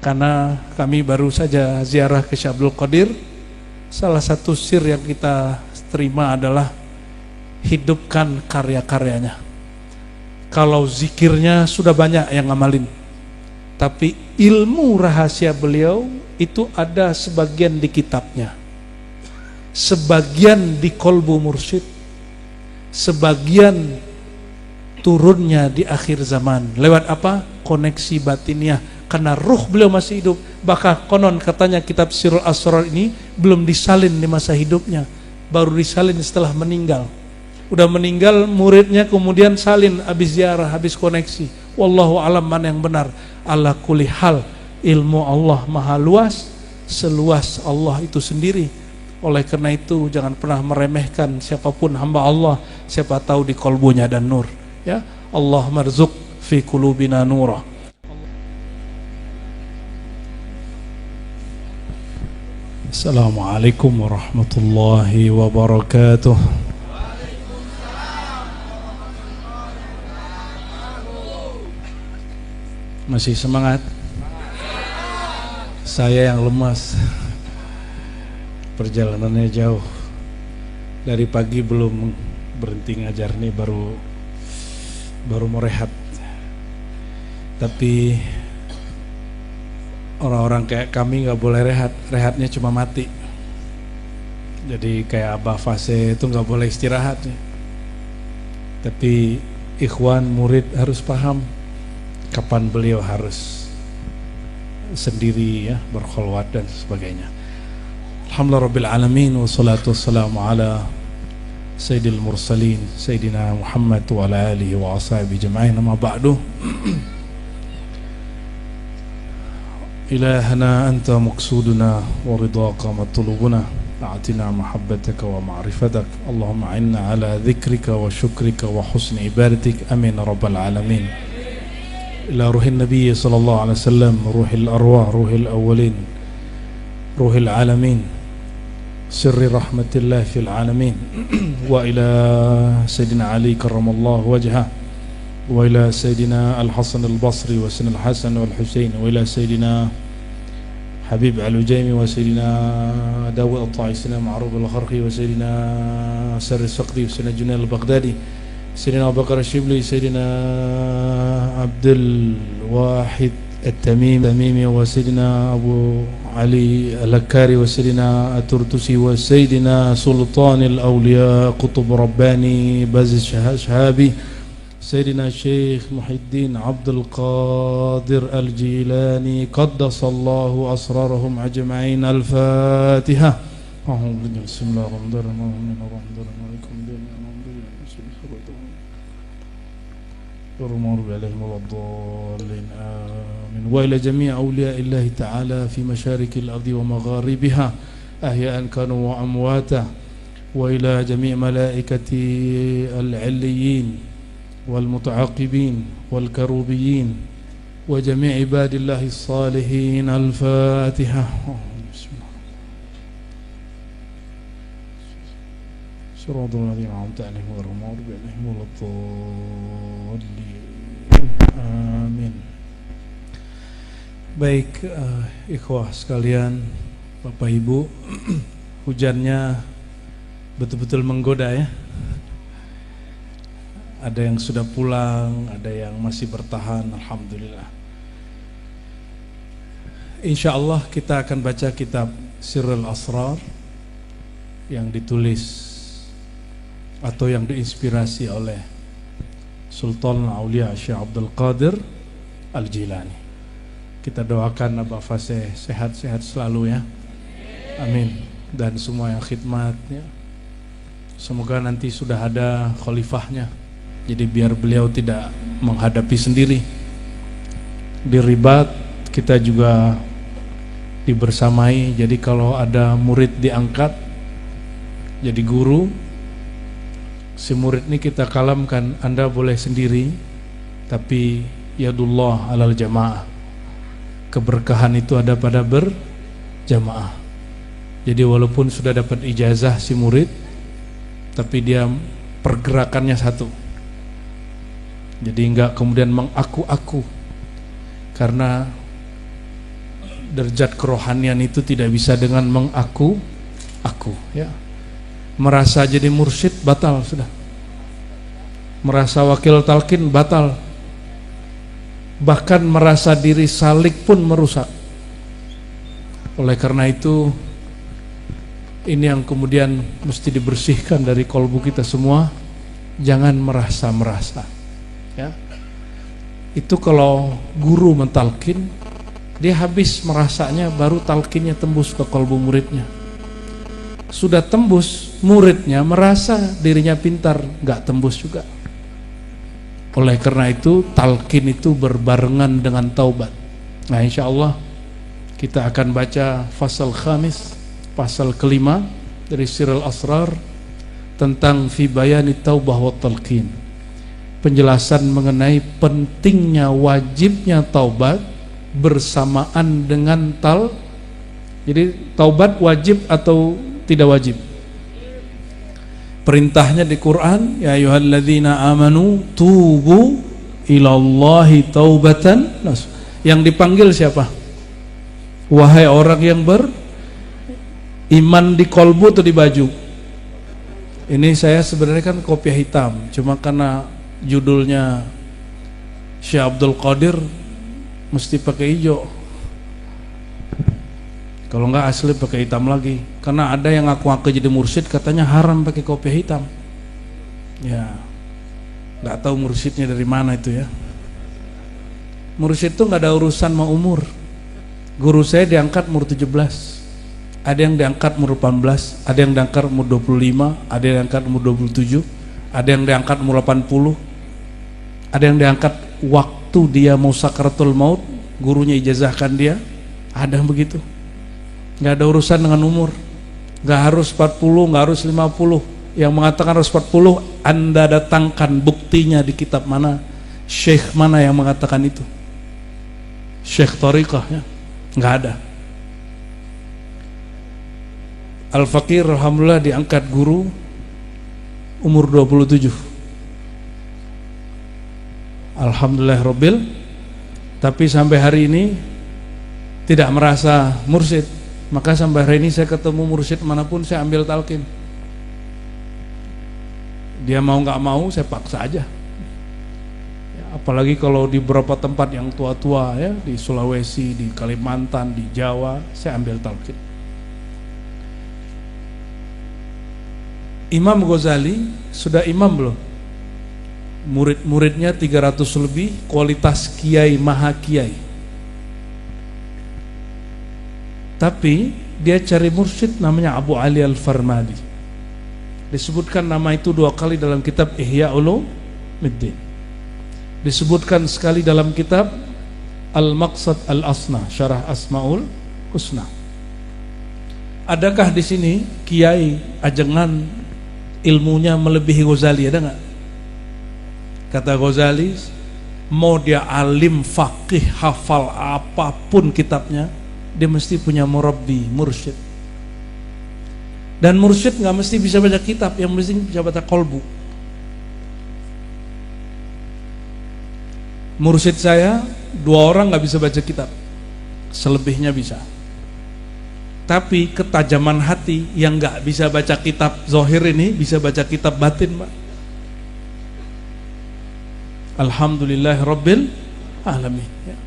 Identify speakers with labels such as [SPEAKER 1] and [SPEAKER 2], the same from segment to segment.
[SPEAKER 1] karena kami baru saja ziarah ke Syekh Abdul Qadir. Salah satu sir yang kita terima adalah hidupkan karya-karyanya. Kalau zikirnya sudah banyak yang ngamalin, tapi ilmu rahasia beliau itu ada sebagian di kitabnya, sebagian di kolbu mursyid, sebagian turunnya di akhir zaman. Lewat apa? Koneksi batiniah. Karena ruh beliau masih hidup. Bahkan konon katanya kitab Sirul Asrar ini belum disalin di masa hidupnya, baru disalin setelah meninggal. Udah meninggal, muridnya kemudian salin habis ziarah, habis koneksi. Wallahu alam mana yang benar. Ala kulli hal, ilmu Allah maha luas, seluas Allah itu sendiri. Oleh karena itu jangan pernah meremehkan siapapun hamba Allah, siapa tahu di kolbunya dan nur. Ya, Allah marzuq fi qulubina nura. Assalamualaikum warahmatullahi wabarakatuh. Masih semangat? Saya yang lemas. Perjalanannya jauh. Dari pagi belum berhenti ngajar nih, baru mau rehat. Tapi orang-orang kayak kami nggak boleh rehat, rehatnya cuma mati. Jadi kayak Abah Fase itu nggak boleh istirahat. Tapi ikhwan murid harus paham kapan beliau harus sendiri ya, berkholwat dan sebagainya. Alhamdulillah Rabbil Alamin, wassalatu wassalamu ala Sayyidil Mursalin Sayyidina Muhammad wa ala alihi wa ashabihi jama'in, amma ba'du. إلهنا أنت مقصودنا ورضاك مطلوبنا أعطنا محبتك ومعرفتك اللهم أعنا على ذكرك وشكرك وحسن عبادتك أمين رب العالمين. إلى روح النبي صلى الله عليه وسلم، روح الأرواح، روح الأولين، روح العالمين، سر رحمة الله في العالمين، وإلى سيدنا علي كرم الله وجهه، وإلى سيدنا الحسن البصري وسيدنا الحسن والحسين، وإلى سيدنا حبيب العجيمي وسيدنا داود الطائي، سيدنا معروف الخرقي وسيدنا سر السقطي وسيدنا جنيد البغدادي، سيدنا أبو بكر الشبلي، سيدنا عبد الواحد التميمي وسيدنا أبو علي الهكاري وسيدنا الترتسي وسيدنا سلطان الأولياء قطب رباني باز الشهابي، سيدنا الشيخ محي الدين عبد القادر الجيلاني قدس الله أسرارهم أجمعين. الفاتحة. بسم الله الرحمن الرحيم. آمين. وإلى جميع أولياء الله تعالى في مشارق الأرض ومغاربها أحياء كانوا وأمواتا، وإلى جميع ملائكة العليين والمتعاقبين والكروبيين وجميع عباد الله الصالحين. الفاتحة. بسم الله. صراط الذين أنعمت عليهم غير المغضوب عليهم ولا الضالين. Amin. Baik, ikhwah sekalian, Bapak Ibu, hujannya betul-betul menggoda ya. Ada yang sudah pulang, ada yang masih bertahan, alhamdulillah. Insya Allah kita akan baca kitab Sirul Asrar yang ditulis atau yang diinspirasi oleh Sultan Aulia Syekh Abdul Qadir Al-Jilani. Kita doakan Abah Fase sehat-sehat selalu ya, amin. Dan semua yang khidmat ya, semoga nanti sudah ada khalifahnya. Jadi biar beliau tidak menghadapi sendiri. Di ribat kita juga dibersamai. Jadi kalau ada murid diangkat jadi guru, si murid ini kita kalamkan, Anda boleh sendiri, tapi yadullah alal jamaah. Keberkahan itu ada pada berjamaah. Jadi walaupun sudah dapat ijazah si murid, tapi dia pergerakannya satu. Jadi enggak kemudian mengaku-aku, karena derajat kerohanian itu tidak bisa dengan mengaku ya. Merasa jadi mursyid batal sudah. Merasa wakil talqin batal. Bahkan merasa diri salik pun merusak. Oleh karena itu, ini yang kemudian mesti dibersihkan dari kolbu kita semua. Jangan merasa-merasa ya. Itu kalau guru mentalkin, dia habis merasanya baru talkinnya tembus ke kolbu muridnya. Sudah tembus, muridnya merasa dirinya pintar, gak tembus juga. Oleh karena itu, talqin itu berbarengan dengan taubat. Nah, insya Allah kita akan baca fasal khamis, pasal kelima dari Sirul Asrar tentang fi bayani taubah wa talqin. Penjelasan mengenai pentingnya wajibnya taubat bersamaan dengan Jadi taubat wajib atau tidak wajib? Perintahnya di Quran, ya ayyuhalladzina amanu tubu ilallahi taubatan nasuha. Yang dipanggil siapa? Wahai orang yang beriman di kolbu atau di baju? Ini saya sebenarnya kan kopiah hitam, cuma karena judulnya Syekh Abdul Qadir mesti pakai hijau. Kalau enggak asli pakai hitam lagi. Karena ada yang ngaku-ngaku jadi mursyid katanya haram pakai kopiah hitam. Ya, nggak tahu mursyidnya dari mana itu ya. Mursyid itu nggak ada urusan sama umur. Guru saya diangkat umur 17. Ada yang diangkat umur 18, ada yang diangkat umur 25, ada yang diangkat umur 27, ada yang diangkat umur 80. Ada yang diangkat waktu dia mau sakaratul maut, gurunya ijazahkan dia. Ada yang begitu. Nggak ada urusan dengan umur. Nggak harus 40, nggak harus 50. Yang mengatakan harus 40, Anda datangkan buktinya di kitab mana, syekh mana yang mengatakan itu. Syekh Tariqah ya, nggak ada. Al-Fakir alhamdulillah diangkat guru umur 27. Alhamdulillah Robbil. Tapi sampai hari ini tidak merasa mursyid. Maka sampai hari ini saya ketemu mursyid manapun saya ambil talqin. Dia mau nggak mau saya paksa aja. Ya, apalagi kalau di beberapa tempat yang tua-tua ya, di Sulawesi, di Kalimantan, di Jawa, saya ambil talqin. Imam Ghazali sudah imam belum? Murid-muridnya 300 lebih, kualitas kiai maha kiai. Tapi dia cari mursyid namanya Abu Ali Al-Farmadi. Disebutkan nama itu 2 kali dalam kitab Ihya Ulumuddin. Disebutkan sekali dalam kitab Al-Maqsad Al-Asna, Syarah Asmaul Husna. Adakah di sini kiai ajengan ilmunya melebihi Ghazali? Ada nggak? Kata Ghazali, mau dia alim, faqih, hafal apapun kitabnya, dia mesti punya murabbi, mursyid. Dan mursyid nggak mesti bisa baca kitab, yang mesti bisa baca kolbu. Mursyid saya 2 orang nggak bisa baca kitab, selebihnya bisa. Tapi ketajaman hati yang nggak bisa baca kitab zahir ini bisa baca kitab batin, Pak. Alhamdulillah Rabbil Alamin ya.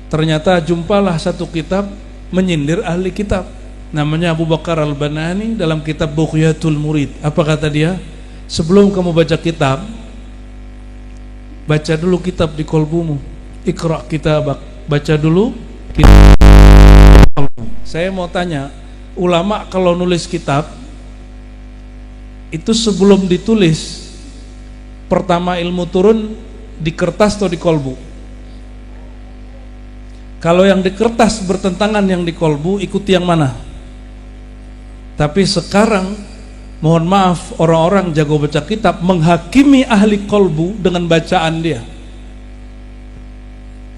[SPEAKER 1] Ternyata jumpalah satu kitab menyindir ahli kitab, namanya Abu Bakar Al-Banani dalam kitab Bughyatul Murid. Apa kata dia? Sebelum kamu baca kitab, baca dulu kitab di kolbumu. Iqra kitabak, baca dulu kitab. Saya mau tanya, ulama kalau nulis kitab itu sebelum ditulis, pertama ilmu turun di kertas atau di kolbu? Kalau yang di kertas bertentangan yang di kolbu, ikuti yang mana? Tapi sekarang, mohon maaf, orang-orang jago baca kitab menghakimi ahli kolbu dengan bacaan dia.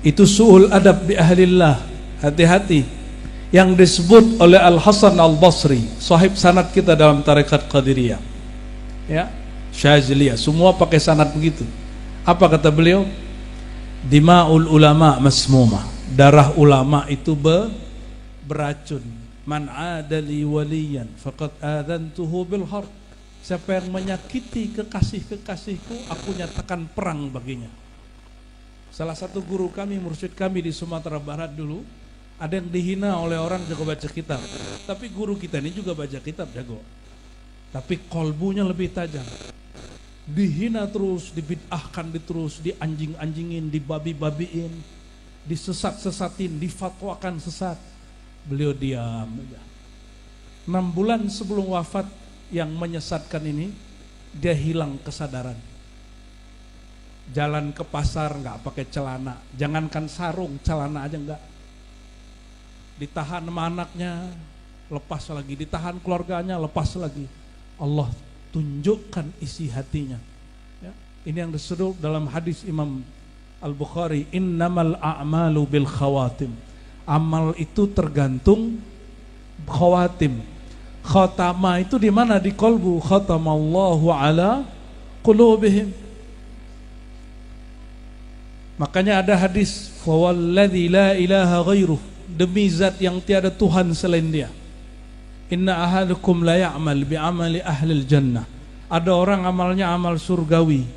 [SPEAKER 1] Itu su'ul adab bi ahlillah. Hati-hati. Yang disebut oleh Al-Hasan Al-Basri, sahib sanad kita dalam tarekat Qadiriyah ya, Syaziliyah, semua pakai sanad begitu. Apa kata beliau? Dima'ul ulama masmumah, darah ulama itu beracun. Man adali waliyan faqad adantuhu bil harb. Siapa yang menyakiti kekasih-kekasihku, aku nyatakan perang baginya. Salah satu guru kami, mursyid kami di Sumatera Barat dulu, ada yang dihina oleh orang jago baca kitab. Tapi guru kita ini juga baca kitab jago. Tapi kolbunya lebih tajam. Dihina terus, dibid'ahkan terus, dianjing-anjingin, dibabi-babiin, disesat-sesatin, difatwakan sesat. Beliau diam aja. 6 bulan sebelum wafat yang menyesatkan ini, dia hilang kesadaran. Jalan ke pasar nggak pakai celana, jangankan sarung, celana aja nggak. Ditahan sama anaknya, lepas lagi. Ditahan keluarganya, lepas lagi. Allah tunjukkan isi hatinya. Ya, ini yang disebut dalam hadis Imam Al-Bukhari, innamal a'malu bil khawatim. Amal itu tergantung khawatim. Khatama itu di mana? Di qalbu. Khatamallahu ala qulubihim. Makanya ada hadis, fawalladzi la ilaha ghairuh, demi zat yang tiada Tuhan selain Dia. Inna ahadukum la ya'mal bi amali ahlil jannah. Ada orang amalnya amal surgawi.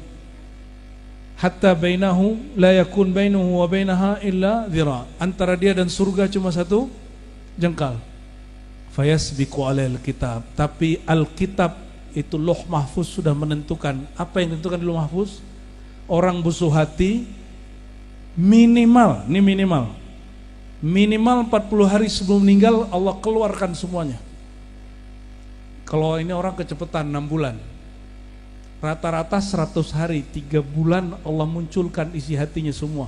[SPEAKER 1] Hatta bainahu la yakun bainahu wa bainaha illa dhira. Antara dia dan surga cuma satu jengkal. Fayasbiqu alail kitab. Tapi Alkitab itu Lauh Mahfuz sudah menentukan. Apa yang ditentukan di Lauh Mahfuz? Orang busuk hati minimal 40 hari sebelum meninggal Allah keluarkan semuanya. Kalau ini orang kecepatan 6 bulan, rata-rata 100 hari, 3 bulan Allah munculkan isi hatinya semua.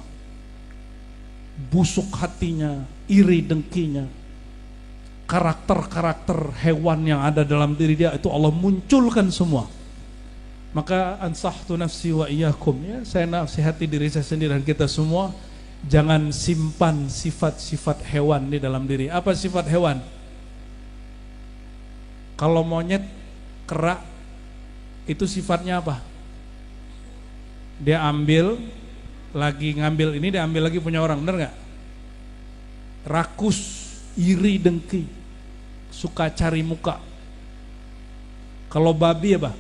[SPEAKER 1] Busuk hatinya, iri dengkinya, karakter-karakter hewan yang ada dalam diri dia itu Allah munculkan semua. Maka ansahtu nafsi wa iyyakum, ya, saya nasihati diri saya sendiri dan kita semua, jangan simpan sifat-sifat hewan di dalam diri. Apa sifat hewan? Kalau monyet, kera, itu sifatnya apa? Dia ambil, lagi ngambil ini, dia ambil lagi punya orang, benar gak? Rakus, iri dengki, suka cari muka. Kalau babi apa?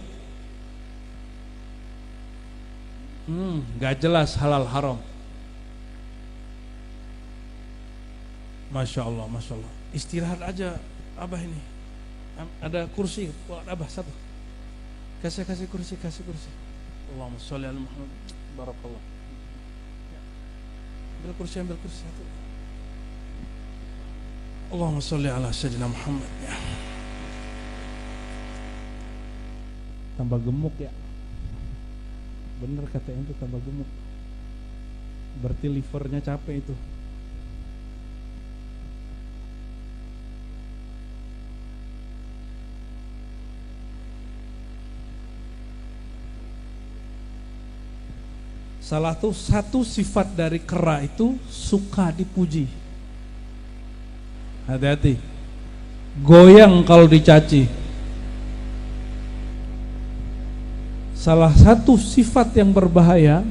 [SPEAKER 1] Gak jelas halal haram. Masya Allah, Masya Allah. Istirahat aja, Abah ini. Ada kursi buat Abah satu. Kasih kursi. Allahumma sholli ala Muhammad. Barakallah. Ambil kursi satu. Allahumma sholli ala Sayyidina Muhammad. Ya. Tambah gemuk ya. Bener katanya itu tambah gemuk. Berarti livernya capek itu. Satu sifat dari kera itu suka dipuji. Hati-hati, goyang kalau dicaci. Salah satu sifat yang berbahaya,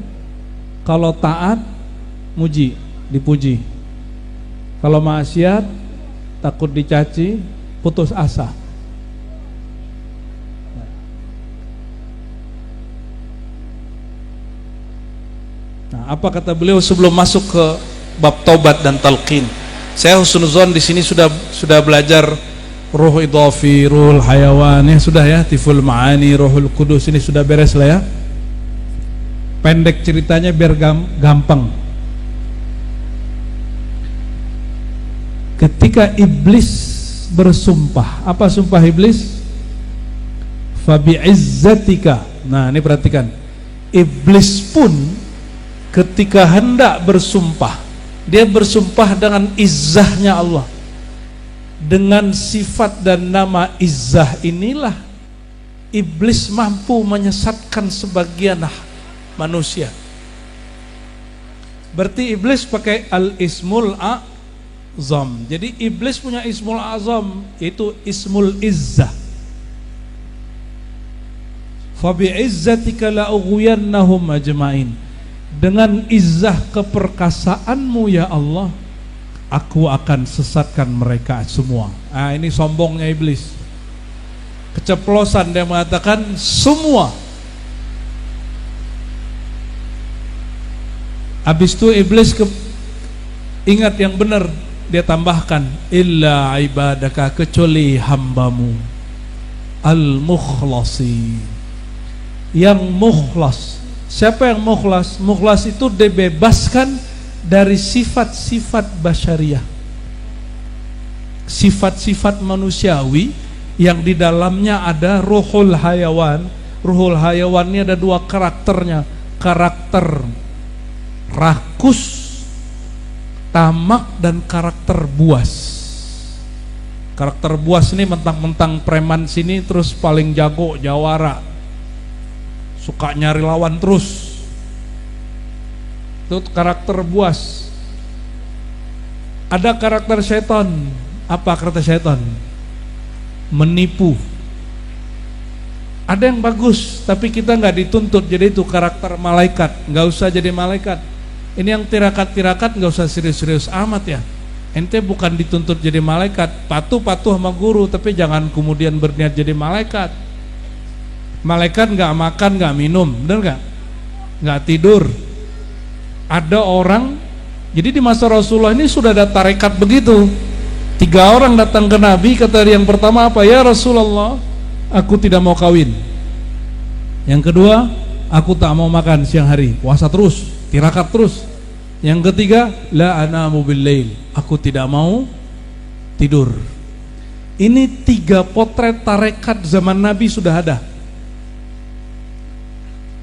[SPEAKER 1] kalau taat muji, dipuji. Kalau maksiat takut dicaci, putus asa. Nah, apa kata beliau sebelum masuk ke bab taubat dan talqin? Saya husnuzon di sini sudah belajar ruh idhafi, ruhul hayawan, ya sudah ya, tiful ma'ani, ruhul kudus, ini sudah beres lah ya. Pendek ceritanya biar gampang. Ketika iblis bersumpah, apa sumpah iblis? Fabi'izzatika. Nah, ini perhatikan. Iblis pun ketika hendak bersumpah, dia bersumpah dengan izzahnya Allah. Dengan sifat dan nama izzah inilah iblis mampu menyesatkan sebagian manusia. Berarti iblis pakai al-ismul azam. Jadi iblis punya ismul azam, yaitu ismul izzah. Fa bi'izzatika la'ughwiyannahum ajma'in. Dengan izzah keperkasaanmu ya Allah, aku akan sesatkan mereka semua. Nah, ini sombongnya iblis. Keceplosan dia mengatakan semua. Habis itu iblis ingat yang benar, dia tambahkan illa ibadaka, kecuali hambamu al-mukhlasi, yang mukhlas. Siapa yang mukhlas? Mukhlas itu dibebaskan dari sifat-sifat basyariah, sifat-sifat manusiawi yang di dalamnya ada ruhul hayawan. Ruhul hayawan ini ada dua karakternya, karakter rakus, tamak, dan karakter buas. Karakter buas ini mentang-mentang preman sini terus paling jago, jawara, suka nyari lawan terus. Itu karakter buas. Ada karakter setan. Apa karakter setan? Menipu. Ada yang bagus, tapi kita nggak dituntut jadi itu karakter malaikat. Nggak usah jadi malaikat. Ini yang tirakat-tirakat nggak usah serius-serius amat ya. Ente bukan dituntut jadi malaikat. Patuh-patuh sama guru, tapi jangan kemudian berniat jadi malaikat. Malaikat nggak makan, nggak minum, bener nggak? Nggak tidur. Ada orang, jadi di masa Rasulullah ini sudah ada tarekat begitu. 3 orang datang ke Nabi, kata yang pertama apa? Ya Rasulullah, aku tidak mau kawin. Yang kedua, aku tak mau makan siang hari, puasa terus, tirakat terus. Yang ketiga, la anamu billail, aku tidak mau tidur. Ini 3 potret tarekat zaman Nabi sudah ada.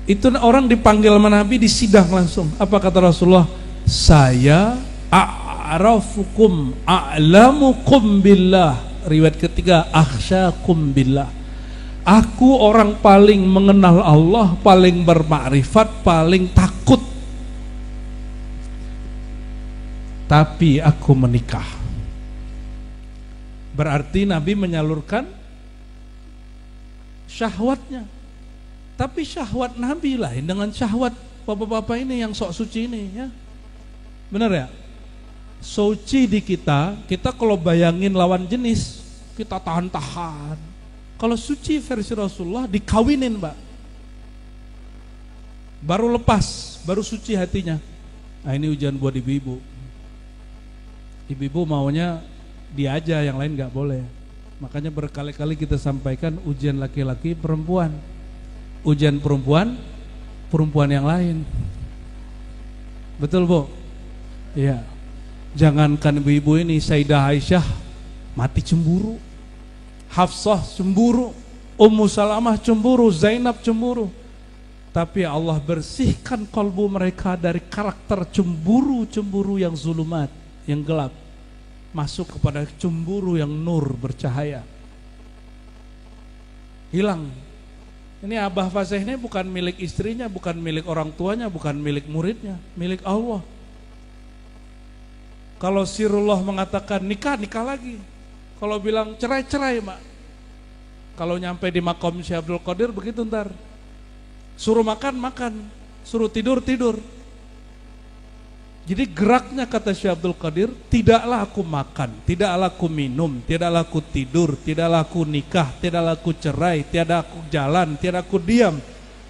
[SPEAKER 1] Itu orang dipanggil sama Nabi, disidang langsung. Apa kata Rasulullah? Saya a'rafukum a'lamukum billah. Riwayat ketiga, akhsyakum billah. Aku orang paling mengenal Allah, paling bermakrifat, paling takut. Tapi aku menikah. Berarti Nabi menyalurkan syahwatnya. Tapi syahwat Nabi lain dengan syahwat bapak-bapak ini yang sok suci ini ya. Benar ya? Suci di kita kalau bayangin lawan jenis, kita tahan-tahan. Kalau suci versi Rasulullah dikawinin, Mbak. Baru lepas, baru suci hatinya. Nah, ini ujian buat ibu-ibu. Ibu-ibu maunya dia aja, yang lain gak boleh. Makanya berkali-kali kita sampaikan ujian laki-laki perempuan. Ujian perempuan yang lain. Betul, Bu? Iya. Jangankan ibu-ibu ini, Sayyidah Aisyah mati cemburu, Hafsah cemburu, Ummu Salamah cemburu, Zainab cemburu. Tapi Allah bersihkan kalbu mereka dari karakter cemburu yang zulumat, yang gelap, masuk kepada cemburu yang nur, bercahaya. Hilang. Ini Abah Fasih ini bukan milik istrinya, bukan milik orang tuanya, bukan milik muridnya, milik Allah. Kalau Sirullah mengatakan nikah lagi. Kalau bilang cerai, Mak. Kalau nyampe di makom Syekh Abdul Qadir begitu ntar. Suruh makan, suruh tidur. Jadi geraknya kata Syekh Abdul Qadir, tidaklah aku makan, tidaklah aku minum, tidaklah aku tidur, tidaklah aku nikah, tidaklah aku cerai, tiada aku jalan, tiada aku diam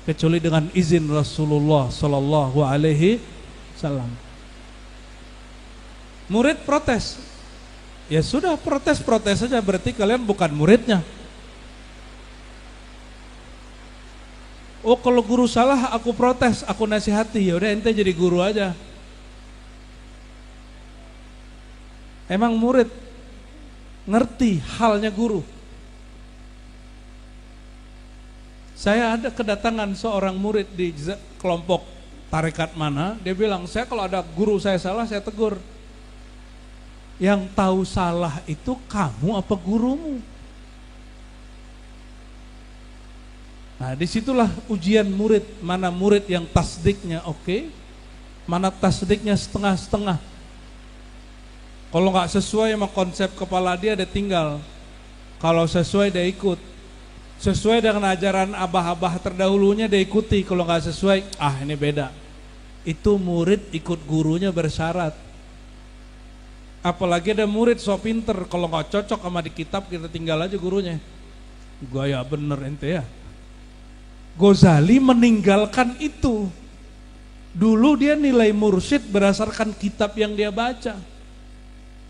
[SPEAKER 1] kecuali dengan izin Rasulullah sallallahu alaihi wasallam. Murid protes. Ya sudah, protes saja, berarti kalian bukan muridnya. Oh, kalau guru salah aku protes, aku nasihati, ya udah ente jadi guru aja. Emang murid ngerti halnya guru. Saya ada kedatangan seorang murid di kelompok tarekat mana, dia bilang, saya kalau ada guru saya salah, saya tegur. Yang tahu salah itu kamu apa gurumu? Nah, disitulah ujian murid, mana murid yang tasdiknya oke, mana tasdiknya setengah-setengah. Kalau nggak sesuai sama konsep kepala dia tinggal. Kalau sesuai dia ikut. Sesuai dengan ajaran abah-abah terdahulunya dia ikuti. Kalau nggak sesuai, ini beda. Itu murid ikut gurunya bersyarat. Apalagi ada murid so pinter, kalau nggak cocok sama di kitab kita tinggal aja gurunya. Gaya bener ente ya. Ghazali meninggalkan itu. Dulu dia nilai mursyid berdasarkan kitab yang dia baca.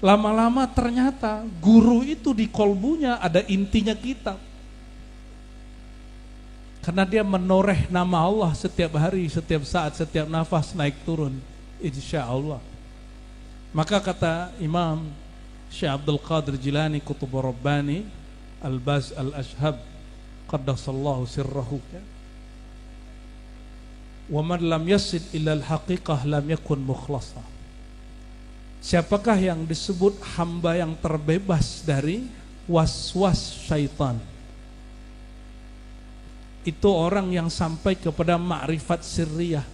[SPEAKER 1] Lama-lama ternyata guru itu di kolbunya ada intinya kitab. Karena dia menoreh nama Allah setiap hari, setiap saat, setiap nafas naik turun. Insya Allah. Maka kata Imam Syekh Abdul Qadir Jilani Qutub Rabbani Al-Baz Al-Ashhab Qaddasallahu sirrahu, wa man lam yasid illa al-haqiqah lam yakun mukhlasa. Siapakah yang disebut hamba yang terbebas dari was-was syaitan? Itu orang yang sampai kepada ma'rifat sirriyah.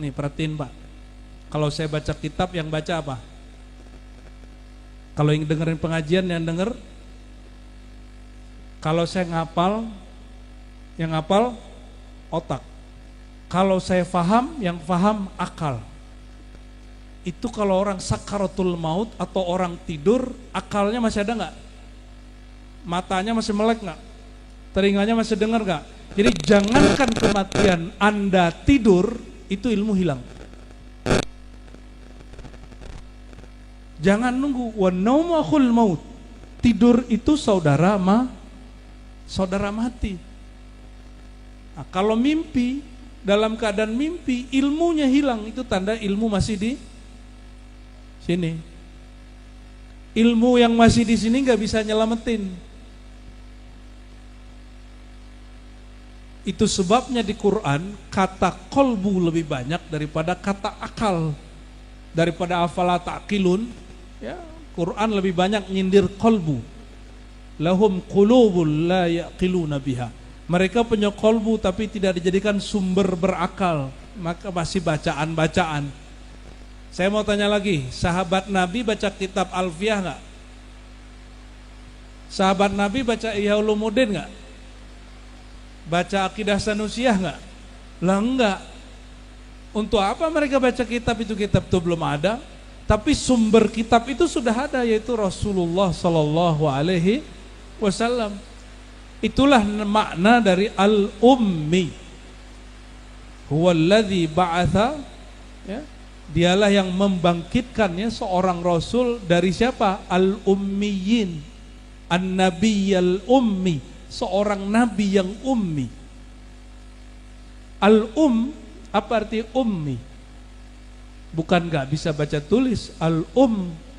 [SPEAKER 1] Nih perhatiin Pak, kalau saya baca kitab yang baca apa? Kalau yang dengerin pengajian yang denger. Kalau saya ngapal, yang ngapal otak. Kalau saya faham, yang faham akal. Itu kalau orang sakaratul maut atau orang tidur, akalnya masih ada nggak? Matanya masih melek nggak? Telinganya masih dengar nggak? Jadi jangankan kematian, Anda tidur, itu ilmu hilang. Jangan nunggu. Wa naumu akhul maut. Tidur itu saudara mati. Nah, kalau mimpi, dalam keadaan mimpi ilmunya hilang, itu tanda ilmu masih di sini. Ilmu yang masih di sini nggak bisa nyelamatin. Itu sebabnya di Quran kata kolbu lebih banyak daripada kata akal. Daripada afala ta'qilun, ya, Quran lebih banyak nyindir kolbu. Lahum qulubul la yaqiluna biha. Mereka punya kolbu tapi tidak dijadikan sumber berakal, maka masih bacaan-bacaan. Saya mau tanya lagi, sahabat Nabi baca kitab Alfiyah nggak? Sahabat Nabi baca Ihya Ulumuddin nggak? Baca Aqidah Sanusiyah nggak? Lah enggak. Untuk apa mereka baca kitab itu? Kitab itu belum ada, tapi sumber kitab itu sudah ada, yaitu Rasulullah Sallallahu Alaihi Wasallam. Itulah makna dari al-ummi. Huwallazi ba'atha, ya, dialah yang membangkitkannya seorang rasul dari siapa? Al-ummiyin, an-nabiyyal ummi, seorang nabi yang ummi. Apa arti ummi? Bukan gak bisa baca tulis.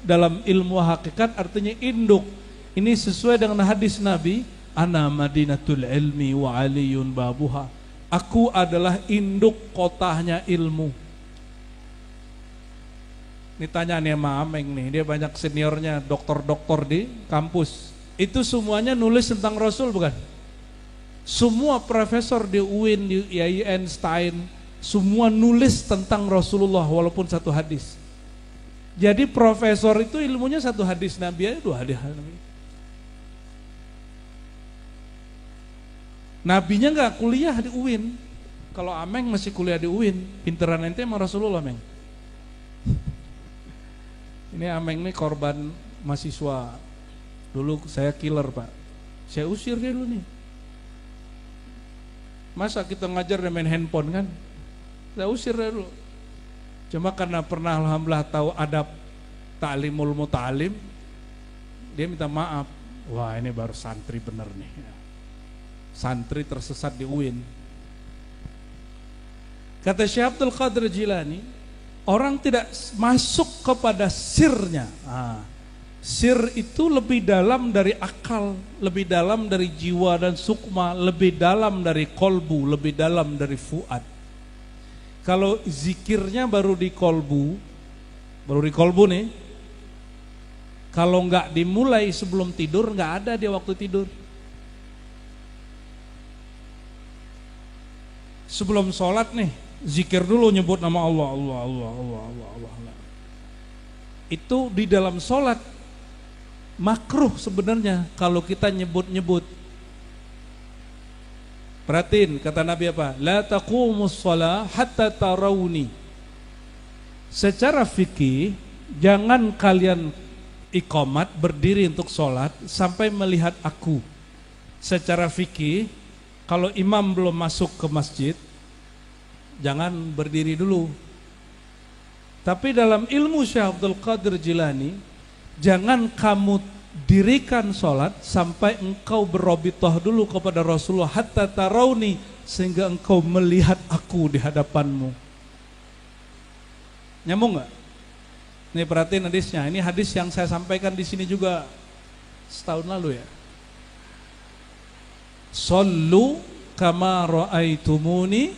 [SPEAKER 1] Dalam ilmu hakikat artinya induk. Ini sesuai dengan hadis Nabi, ana madinatul ilmi wa aliyun babuha. Aku adalah induk kotanya ilmu. Ini tanya nih sama Ameng nih, dia banyak seniornya, doktor-doktor di kampus. Itu semuanya nulis tentang Rasul bukan? Semua profesor di UIN, di IAI Einstein, semua nulis tentang Rasulullah walaupun satu hadis. Jadi profesor itu ilmunya satu hadis Nabi aja, 2 hadis Nabi. Nabinya nggak kuliah di UIN. Kalau Ameng masih kuliah di UIN, pinteran ente sama Rasulullah, Ameng. Ini Ameng nih korban mahasiswa. Dulu saya killer Pak, saya usir dia dulu nih. Masa kita ngajar dia main handphone kan? Saya usir dia dulu. Cuma karena pernah alhamdulillah tahu adab ta'limul muta'alim, dia minta maaf. Wah ini baru santri bener nih. Santri tersesat di UIN. Kata Syekh Abdul Qadir Jilani, orang tidak masuk kepada sirnya. Sir itu lebih dalam dari akal, lebih dalam dari jiwa dan sukma, lebih dalam dari kolbu, lebih dalam dari fuad. Kalau zikirnya baru di kolbu nih, kalau nggak dimulai sebelum tidur, nggak ada dia waktu tidur. Sebelum sholat nih, zikir dulu, nyebut nama Allah, Allah. Itu di dalam sholat makruh sebenarnya kalau kita nyebut-nyebut. Perhatiin kata Nabi apa? La taqumus shalah hatta tarawni. Secara fikih jangan kalian iqamat berdiri untuk sholat sampai melihat aku. Secara fikih, kalau imam belum masuk ke masjid, jangan berdiri dulu. Tapi dalam ilmu Syekh Abdul Qadir Jilani, jangan kamu dirikan sholat sampai engkau berobitoh dulu kepada Rasulullah hatta tarawni, sehingga engkau melihat aku di hadapanmu. Nyambung nggak? Nih perhatiin hadisnya. Ini hadis yang saya sampaikan di sini juga setahun lalu ya. Shollu kama ra'aitumuni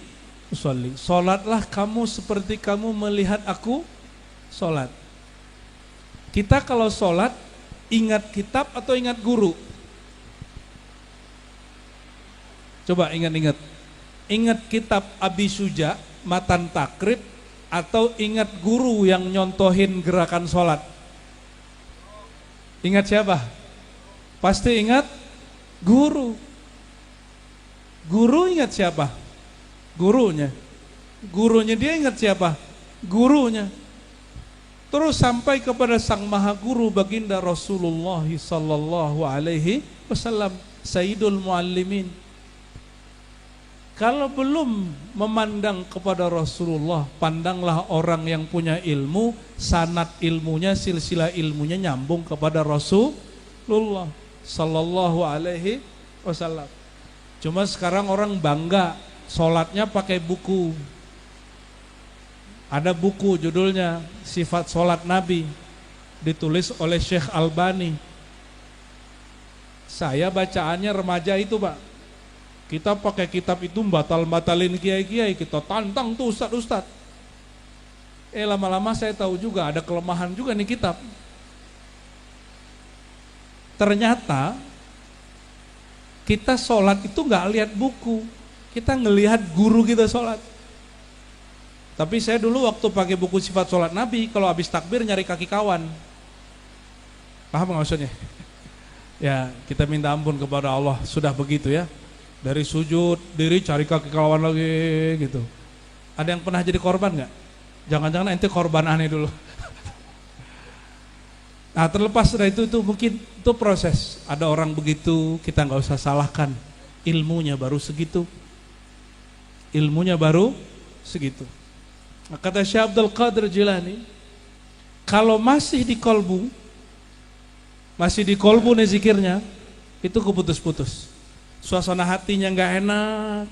[SPEAKER 1] usolli. Sholatlah kamu seperti kamu melihat aku sholat. Kita kalau sholat ingat kitab atau ingat guru? Coba ingat-ingat. Ingat kitab Abi Suja, Matan Takrib, atau ingat guru yang nyontohin gerakan sholat? Ingat siapa? Pasti ingat guru. Guru ingat siapa? Gurunya. Gurunya dia ingat siapa? Gurunya. Terus sampai kepada sang maha guru baginda Rasulullah sallallahu alaihi wasallam, Sayyidul Muallimin. Kalau belum memandang kepada Rasulullah, pandanglah orang yang punya ilmu, sanad ilmunya, silsilah ilmunya nyambung kepada Rasulullah sallallahu alaihi wasallam. Cuma sekarang orang bangga sholatnya pakai buku. Ada buku judulnya Sifat Sholat Nabi, ditulis oleh Syekh Albani. Saya bacaannya remaja itu, Pak. Kita pakai kitab itu batalin kiai-kiai, kita tantang tuh ustad-ustad. Lama-lama saya tahu juga ada kelemahan juga nih kitab. Ternyata kita sholat itu nggak lihat buku, kita ngelihat guru kita sholat. Tapi saya dulu waktu pakai buku Sifat Sholat Nabi, kalau habis takbir nyari kaki kawan. Paham nggak maksudnya? Ya, kita minta ampun kepada Allah, sudah begitu ya. Dari sujud, diri cari kaki kawan lagi gitu. Ada yang pernah jadi korban nggak? Jangan-jangan ente korban aneh dulu. Nah, terlepas dari itu mungkin itu proses. Ada orang begitu, kita nggak usah salahkan. Ilmunya baru segitu. Ilmunya baru segitu. Nah, kata Syekh Abdul Qadir Jilani, kalau masih di kolbu nih zikirnya, itu keputus-putus. Suasana hatinya nggak enak,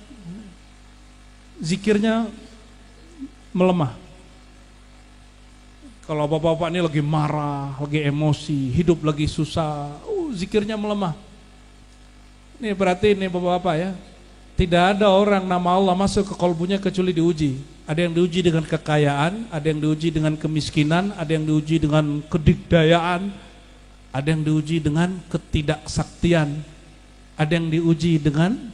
[SPEAKER 1] zikirnya melemah. Kalau bapak-bapak ini lagi marah, lagi emosi, hidup lagi susah, zikirnya melemah. Nih berarti nih bapak-bapak ya, tidak ada orang nama Allah masuk ke kolbunya kecuali diuji. Ada yang diuji dengan kekayaan, ada yang diuji dengan kemiskinan, ada yang diuji dengan kedikdayaan, ada yang diuji dengan ketidaksaktian, ada yang diuji dengan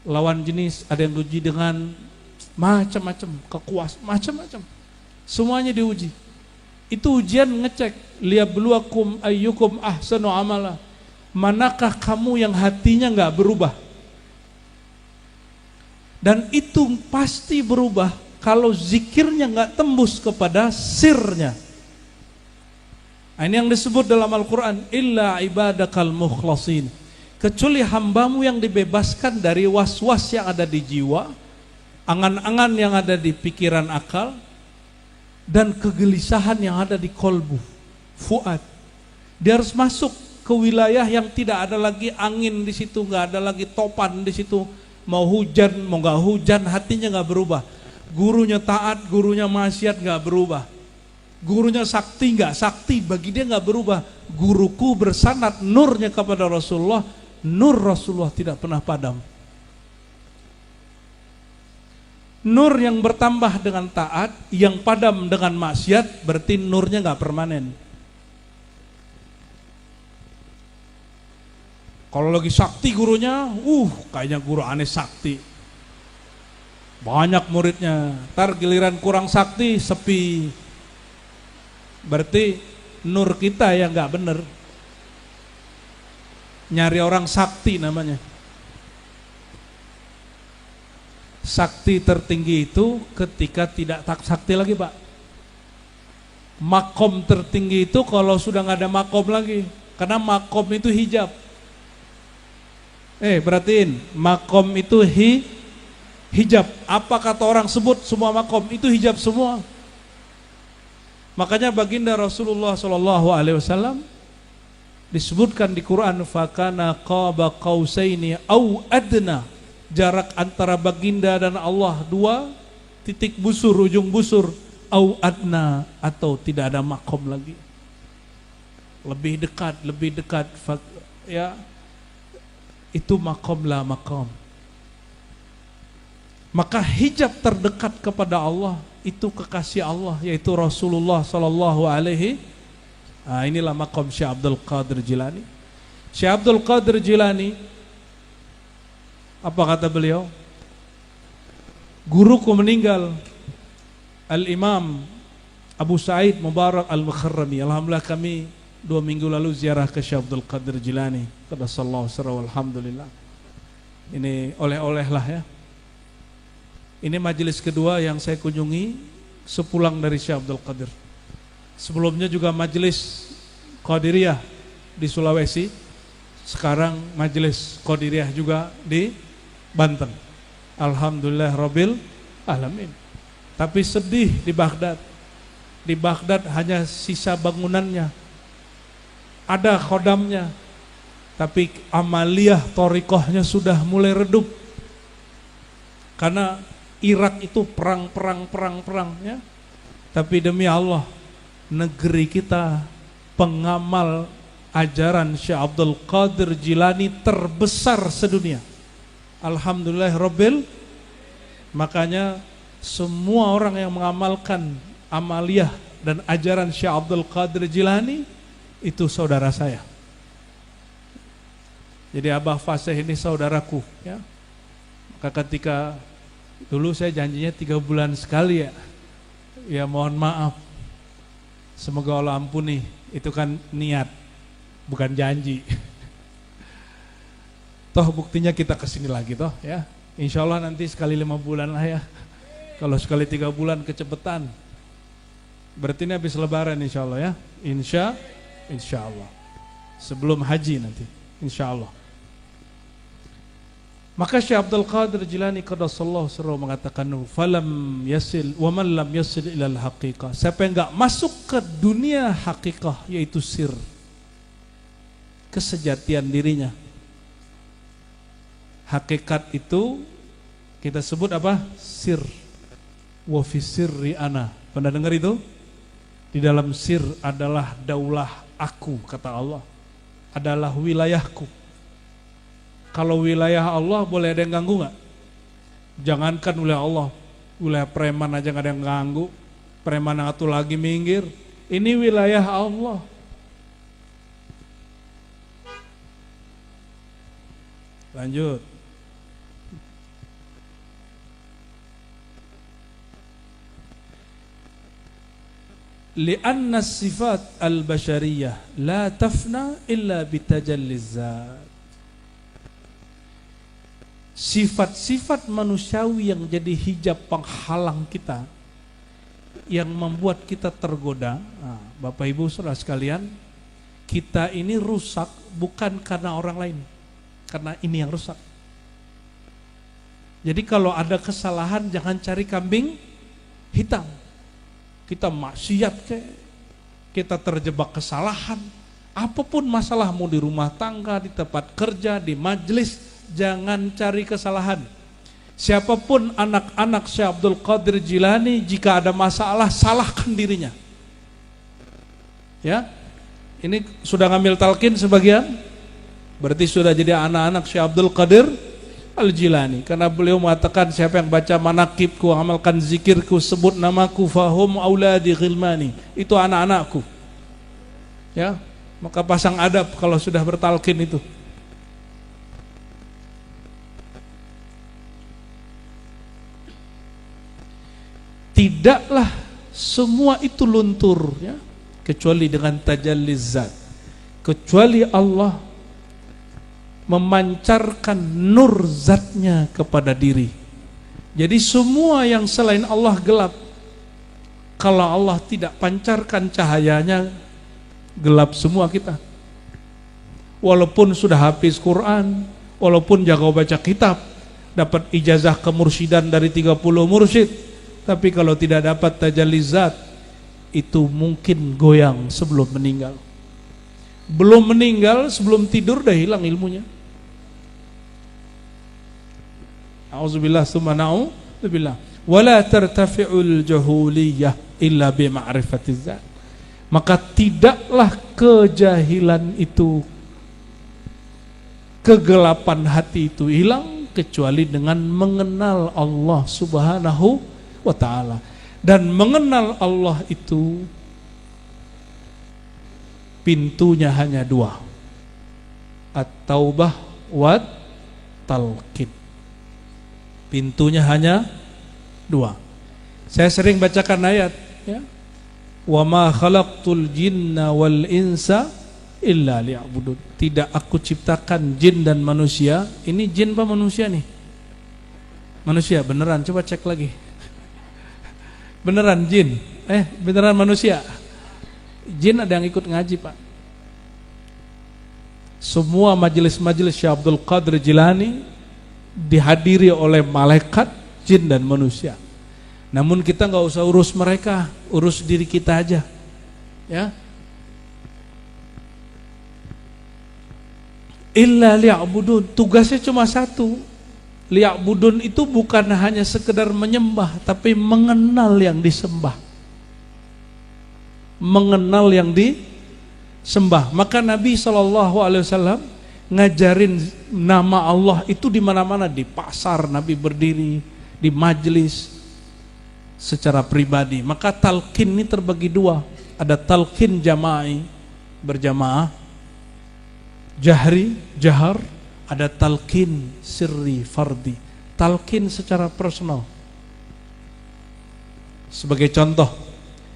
[SPEAKER 1] lawan jenis, ada yang diuji dengan macam-macam kekuasaan, macam-macam. Semuanya diuji. Itu ujian ngecek, liyabluwakum ayyukum ahsanu amala. Manakah kamu yang hatinya enggak berubah? Dan itu pasti berubah kalau zikirnya enggak tembus kepada sirnya. Nah, ini yang disebut dalam Al-Quran, illa ibadakal mukhlasin. Kecuali hambamu yang dibebaskan dari was-was yang ada di jiwa, angan-angan yang ada di pikiran akal, dan kegelisahan yang ada di kolbu, fuad. Dia harus masuk ke wilayah yang tidak ada lagi angin di situ, nggak ada lagi topan di situ. Mau hujan, mau nggak hujan, hatinya nggak berubah. Gurunya taat, gurunya maksiat nggak berubah. Gurunya sakti nggak sakti, bagi dia nggak berubah. Guruku bersanad nurnya kepada Rasulullah, nur Rasulullah tidak pernah padam. Nur yang bertambah dengan taat, yang padam dengan maksiat, berarti nurnya nggak permanen. Kalau lagi sakti gurunya, kayaknya guru aneh sakti, banyak muridnya. Ntar giliran kurang sakti, sepi. Berarti nur kita yang nggak bener. Nyari orang sakti namanya. Sakti tertinggi itu ketika tidak tak sakti lagi, Pak. Makom tertinggi itu kalau sudah nggak ada makom lagi, karena makom itu hijab. Perhatiin, makom itu hijab. Apa kata orang sebut semua makom itu hijab semua. Makanya baginda Rasulullah SAW disebutkan di Quran, fakana qaba qausaini au adna, jarak antara baginda dan Allah 2 titik busur, ujung busur, au adna, atau tidak ada makom lagi. Lebih dekat ya. Itu makom lah makom. Maka hijab terdekat kepada Allah itu kekasih Allah, yaitu Rasulullah sallallahu alaihi. Inilah makom Syekh Abdul Qadir Jilani. Syekh Abdul Qadir Jilani, apa kata beliau? Guruku meninggal, Al-Imam Abu Sa'id Mubarak Al-Mukharrami. Alhamdulillah kami 2 minggu lalu ziarah ke Syekh Abdul Qadir Jilani. Qaddasallahu sirrahu, alhamdulillah. Ini oleh-oleh lah ya. Ini majelis kedua yang saya kunjungi sepulang dari Syekh Abdul Qadir. Sebelumnya juga majelis Qadiriyah di Sulawesi. Sekarang majelis Qadiriyah juga di Banten. Alhamdulillah Rabbil Alamin. Tapi sedih di Baghdad. Di Baghdad hanya sisa bangunannya. Ada khodamnya. Tapi amaliyah thariqahnya sudah mulai redup. Karena Irak itu perang ya. Tapi demi Allah, negeri kita pengamal ajaran Syekh Abdul Qadir Jilani terbesar sedunia. Alhamdulillah Rabbil. Makanya semua orang yang mengamalkan amaliyah dan ajaran Syekh Abdul Qadir Jilani itu saudara saya. Jadi Abah Fasih ini saudaraku ya. Maka ketika dulu saya janjinya 3 bulan sekali ya. Ya mohon maaf. Semoga Allah ampuni. Itu kan niat, bukan janji. Toh buktinya kita kesini lagi toh ya. Insya Allah nanti sekali 5 bulan lah ya. Kalau sekali 3 bulan kecepetan. Berarti ini habis lebaran insya Allah ya. Insya Allah. Sebelum haji nanti. Insya Allah. Maka Syekh Abdul Qadir Jilani qaddasallahu sirrahu mengatakan, falam yasil wa man lam yasil ilal haqiqah. Siapa yang enggak masuk ke dunia hakikah, yaitu sir, kesejatian dirinya. Hakikat itu kita sebut apa? Sir. Wa fi sirri ana. Pernah dengar itu? Di dalam sir adalah daulah aku, kata Allah. Adalah wilayahku. Kalau wilayah Allah boleh ada yang ganggu nggak? Jangankan wilayah Allah, wilayah preman aja nggak ada yang ganggu. Preman yang satu lagi minggir. Ini wilayah Allah. Lanjut. Lianna sifat al-bashariyah la tafna illa bitajalliz zat. Sifat-sifat manusiawi yang jadi hijab penghalang kita, yang membuat kita tergoda. Bapak Ibu saudara sekalian, kita ini rusak bukan karena orang lain, karena ini yang rusak. Jadi kalau ada kesalahan jangan cari kambing hitam. Kita maksiat kita terjebak kesalahan, apapun masalah, mau di rumah tangga, di tempat kerja, di majelis, jangan cari kesalahan. Siapapun anak-anak Syekh Abdul Qadir Jilani, jika ada masalah, salahkan dirinya. Ya, ini sudah ngambil talqin sebagian, berarti sudah jadi anak-anak Syekh Abdul Qadir Al-Jilani. Karena beliau mengatakan, siapa yang baca manakibku, amalkan zikirku, sebut namaku, fahum auladi ghilmani, itu anak-anakku. Ya, maka pasang adab kalau sudah bertalqin itu. Tidaklah semua itu luntur ya, kecuali dengan tajalliz zat. Kecuali Allah memancarkan nur zatnya kepada diri. Jadi semua yang selain Allah gelap. Kalau Allah tidak pancarkan cahayanya, gelap semua kita. Walaupun sudah hafiz Quran, walaupun jago baca kitab, dapat ijazah kemursyidhan dari 30 mursyid, tapi kalau tidak dapat tajalli zat, itu mungkin goyang sebelum meninggal. Belum meninggal, sebelum tidur dah hilang ilmunya. A'udzubillah tsumma na'udzubillah. Wala tartafi'ul jahuliyah illa bi ma'rifatiz zat. Maka tidaklah kejahilan itu, kegelapan hati itu hilang kecuali dengan mengenal Allah Subhanahu wa ta'ala. Dan mengenal Allah itu pintunya hanya dua, at-taubah wa talqin. Pintunya hanya dua. Saya sering bacakan ayat, ya. Wa ma khalaqtul jinna wal insa illa liya'budun. Tidak aku ciptakan jin dan manusia. Ini jin apa manusia nih? Manusia, beneran, coba cek lagi. Beneran jin? Beneran manusia? Jin ada yang ikut ngaji, Pak. Semua majelis-majelis Syekh Abdul Qadir Jilani dihadiri oleh malaikat, jin dan manusia. Namun kita nggak usah urus mereka, urus diri kita aja, ya. Illa liya'budun, tugasnya cuma satu. Liya'budun itu bukan hanya sekedar menyembah, tapi mengenal yang disembah. Mengenal yang disembah. Maka Nabi SAW ngajarin nama Allah itu di mana-mana, di pasar Nabi berdiri, di majelis, secara pribadi. Maka talqin ini terbagi dua, ada talqin jama'i, berjamaah, jahri, jahar, ada talqin sirri, fardi, talqin secara personal. Sebagai contoh,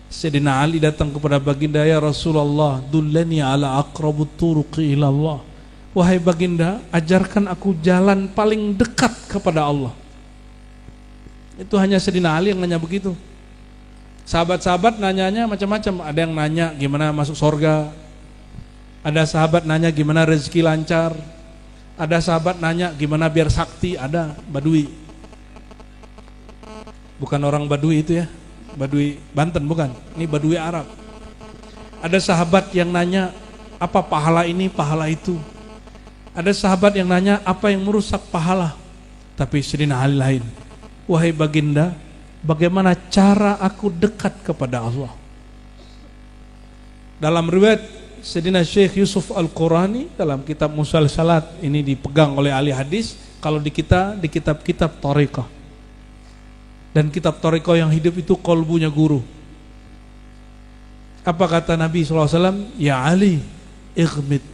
[SPEAKER 1] Sayyidina Ali datang kepada baginda, ya Rasulullah, dullani ala aqrabut turuqi ila Allah. Wahai baginda, ajarkan aku jalan paling dekat kepada Allah. Itu hanya Sayyidina Ali yang nanya begitu. Sahabat-sahabat nanyanya macam-macam. Ada yang nanya gimana masuk surga. Ada sahabat nanya gimana rezeki lancar. Ada sahabat nanya gimana biar sakti. Ada Badui. Bukan orang Badui itu ya, Badui Banten bukan. Ini Badui Arab. Ada sahabat yang nanya apa pahala ini, pahala itu. Ada sahabat yang nanya apa yang merusak pahala. Tapi Sayyidina Ali lain. Wahai baginda, bagaimana cara aku dekat kepada Allah? Dalam riwayat Sayyidina Syekh Yusuf Al-Qurani dalam kitab Musalsalat, ini dipegang oleh ahli hadis. Kalau di kita, di kitab-kitab Thariqah. Dan kitab Thariqah yang hidup itu kolbunya guru. Apa kata Nabi SAW? Ya Ali, ighmid.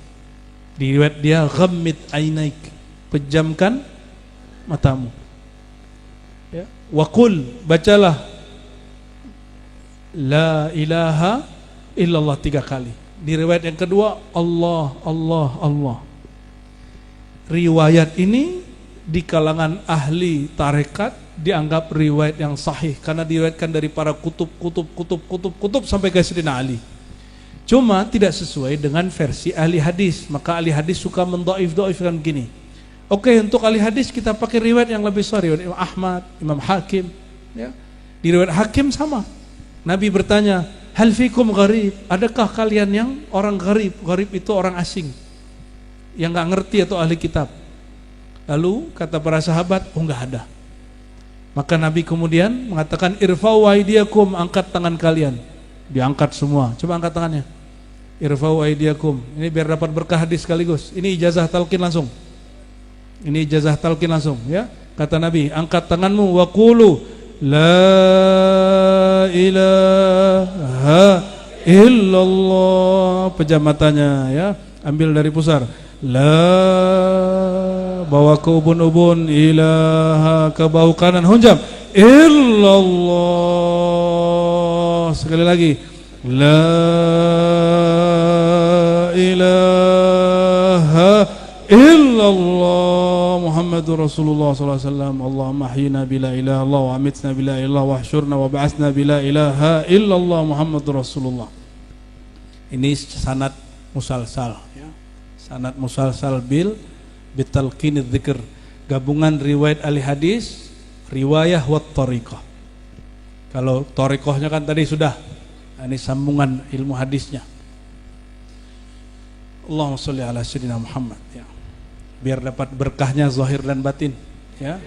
[SPEAKER 1] Di riwayat dia, ghammid ainaik, pejamkan matamu. Ya. Waqul, bacalah la ilaha illallah 3 kali. Di riwayat yang kedua, Allah, Allah, Allah. Riwayat ini di kalangan ahli tarekat dianggap riwayat yang sahih karena diriwayatkan dari para kutub sampai ke Sayyidina Ali. Cuma tidak sesuai dengan versi ahli hadis. Maka ahli hadis suka mendoif-doifkan begini. Oke, untuk ahli hadis kita pakai riwayat yang lebih sahih, riwayat Imam Ahmad, Imam Hakim, ya. Di riwayat Hakim sama. Nabi bertanya, hal fikum gharib? Adakah kalian yang orang gharib? Gharib itu orang asing yang nggak ngerti atau ahli kitab. Lalu kata para sahabat, oh nggak ada. Maka Nabi kemudian mengatakan, irfa'u aydiyakum, angkat tangan kalian. Diangkat semua. Coba angkat tangannya. Irfa'u aydiyakum. Ini biar dapat berkah hadis sekaligus. Ini ijazah talqin langsung. Ini ijazah talqin langsung, ya. Kata Nabi, angkat tanganmu wa qulu la ilaha illallah. Pejam matanya, ya. Ambil dari pusar. La, bawa ke ubun-ubun, ilaha ke bahu kanan, hunjam. Illallah. Sekali lagi. La ilaha illallah Muhammadur Muhammadur Rasulullah sallallahu alaihi wasallam. Allahumma ahyina bila ilaha illallah wa amitna bila ilaha illallah wa ahsyurna wa ba'atsna bila ilaha illallah Muhammadur Rasulullah. Ini sanad musalsal ya. Sanad musalsal bitalqin dzikr, gabungan riwayat ahli hadis, riwayah wa thariqah. Kalau thariqahnya kan tadi sudah, ini sambungan ilmu hadisnya. Allahumma sholli ala sayyidina Muhammad ya. Biar dapat berkahnya zahir dan batin ya.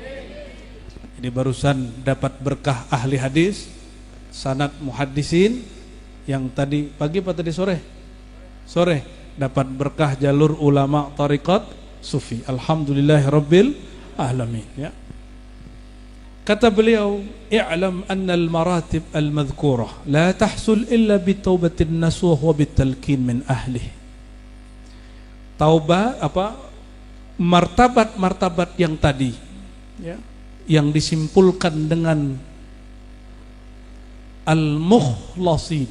[SPEAKER 1] Ini barusan dapat berkah ahli hadis, sanad muhaddisin yang tadi pagi apa tadi sore? Sore dapat berkah jalur ulama tariqat sufi. Alhamdulillahirabbil alamin ya. Kata beliau, "I'lam anna al-maratib al-madhkurah la tahsul illa bi taubatin nasuh wa bitalqin min ahlihi." Taubat martabat-martabat yang tadi ya, yang disimpulkan dengan al-mukhlasin,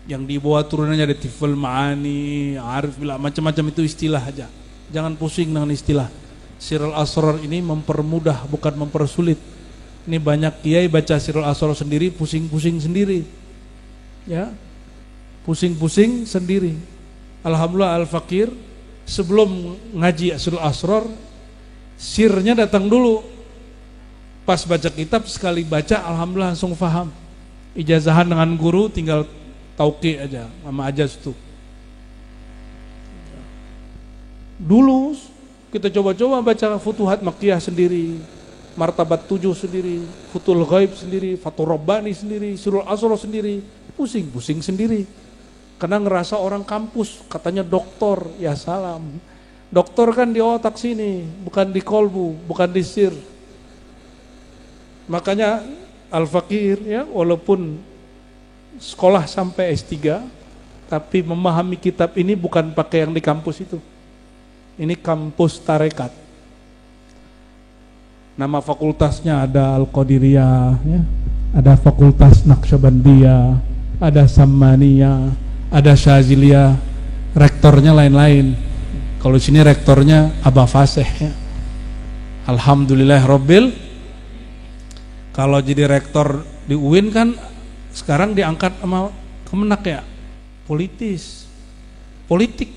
[SPEAKER 1] yang dibawa turunannya dari tiful ma'ani, arif bila, macam-macam itu istilah aja. Jangan pusing dengan istilah. Sirul Asrar ini mempermudah bukan mempersulit. Ini banyak kiai baca Sirul Asrar sendiri pusing-pusing sendiri. Ya. Pusing-pusing sendiri. Alhamdulillah Al-Fakir sebelum ngaji Sirul Asrar, sirnya datang dulu. Pas baca kitab sekali baca alhamdulillah langsung paham. Ijazahan dengan guru tinggal tauqi aja sama ajaz itu. Dulu kita coba-coba baca Futuhat Makkiyah sendiri, Martabat 7 sendiri, Futul Ghaib sendiri, Fathur Rabbani sendiri, Sirul Asrar sendiri, pusing-pusing sendiri. Karena ngerasa orang kampus, katanya doktor, ya salam. Doktor kan di otak sini, bukan di kolbu, bukan di sir. Makanya Al-Fakir ya, walaupun sekolah sampai S3, tapi memahami kitab ini bukan pakai yang di kampus itu. Ini kampus tarekat. Nama fakultasnya ada Al-Qadiriyah, ya. Ada Fakultas Naqsyabandiyah, ada Sammaniyah, ada Syaziliyah, rektornya lain-lain. Kalau di sini rektornya Aba Fasih ya. Alhamdulillah Rabbil. Kalau jadi rektor di UIN kan sekarang diangkat sama Kemenak ya, politik.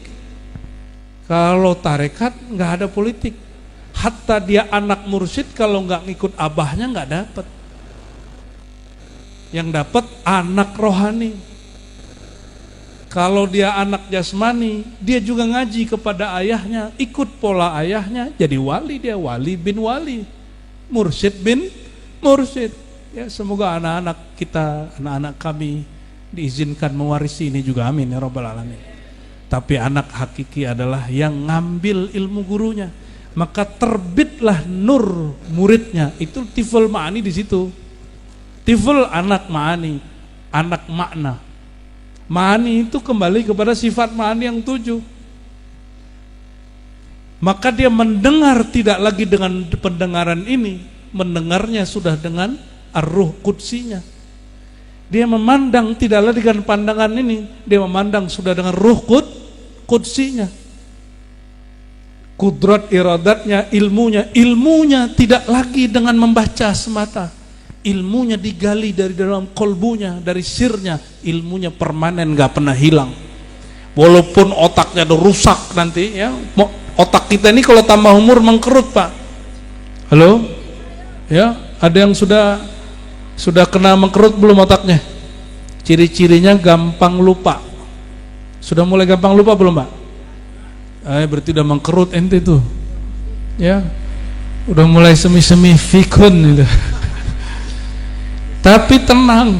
[SPEAKER 1] Kalau tarekat nggak ada politik. Hatta dia anak mursyid kalau nggak ngikut abahnya nggak dapat. Yang dapat anak rohani. Kalau dia anak jasmani, dia juga ngaji kepada ayahnya, ikut pola ayahnya, jadi wali, dia wali bin wali, mursyid bin mursyid. Ya, semoga anak-anak kita, anak-anak kami diizinkan mewarisi ini juga, amin ya rabbal alamin. Tapi anak hakiki adalah yang ngambil ilmu gurunya, maka terbitlah nur muridnya. Itu tiful ma'ani di situ. Tiful anak ma'ani, anak makna. Ma'ani itu kembali kepada sifat ma'ani yang 7. Maka dia mendengar tidak lagi dengan pendengaran ini, mendengarnya sudah dengan ar-ruh qudsinya. Dia memandang tidak lagi dengan pandangan ini, dia memandang sudah dengan ruh qudsinya. Kudrat iradatnya, ilmunya tidak lagi dengan membaca semata. Ilmunya digali dari dalam kolbunya, dari sirnya. Ilmunya permanen, gak pernah hilang. Walaupun otaknya udah rusak nanti ya. Otak kita ini kalau tambah umur mengkerut Pak. Halo? Ya, ada yang sudah kena mengkerut belum otaknya? Ciri-cirinya gampang lupa. Sudah mulai gampang lupa belum Pak? Berarti udah mengkerut ente tuh. Ya. Udah mulai semi-semi fikun gitu. Tapi tenang,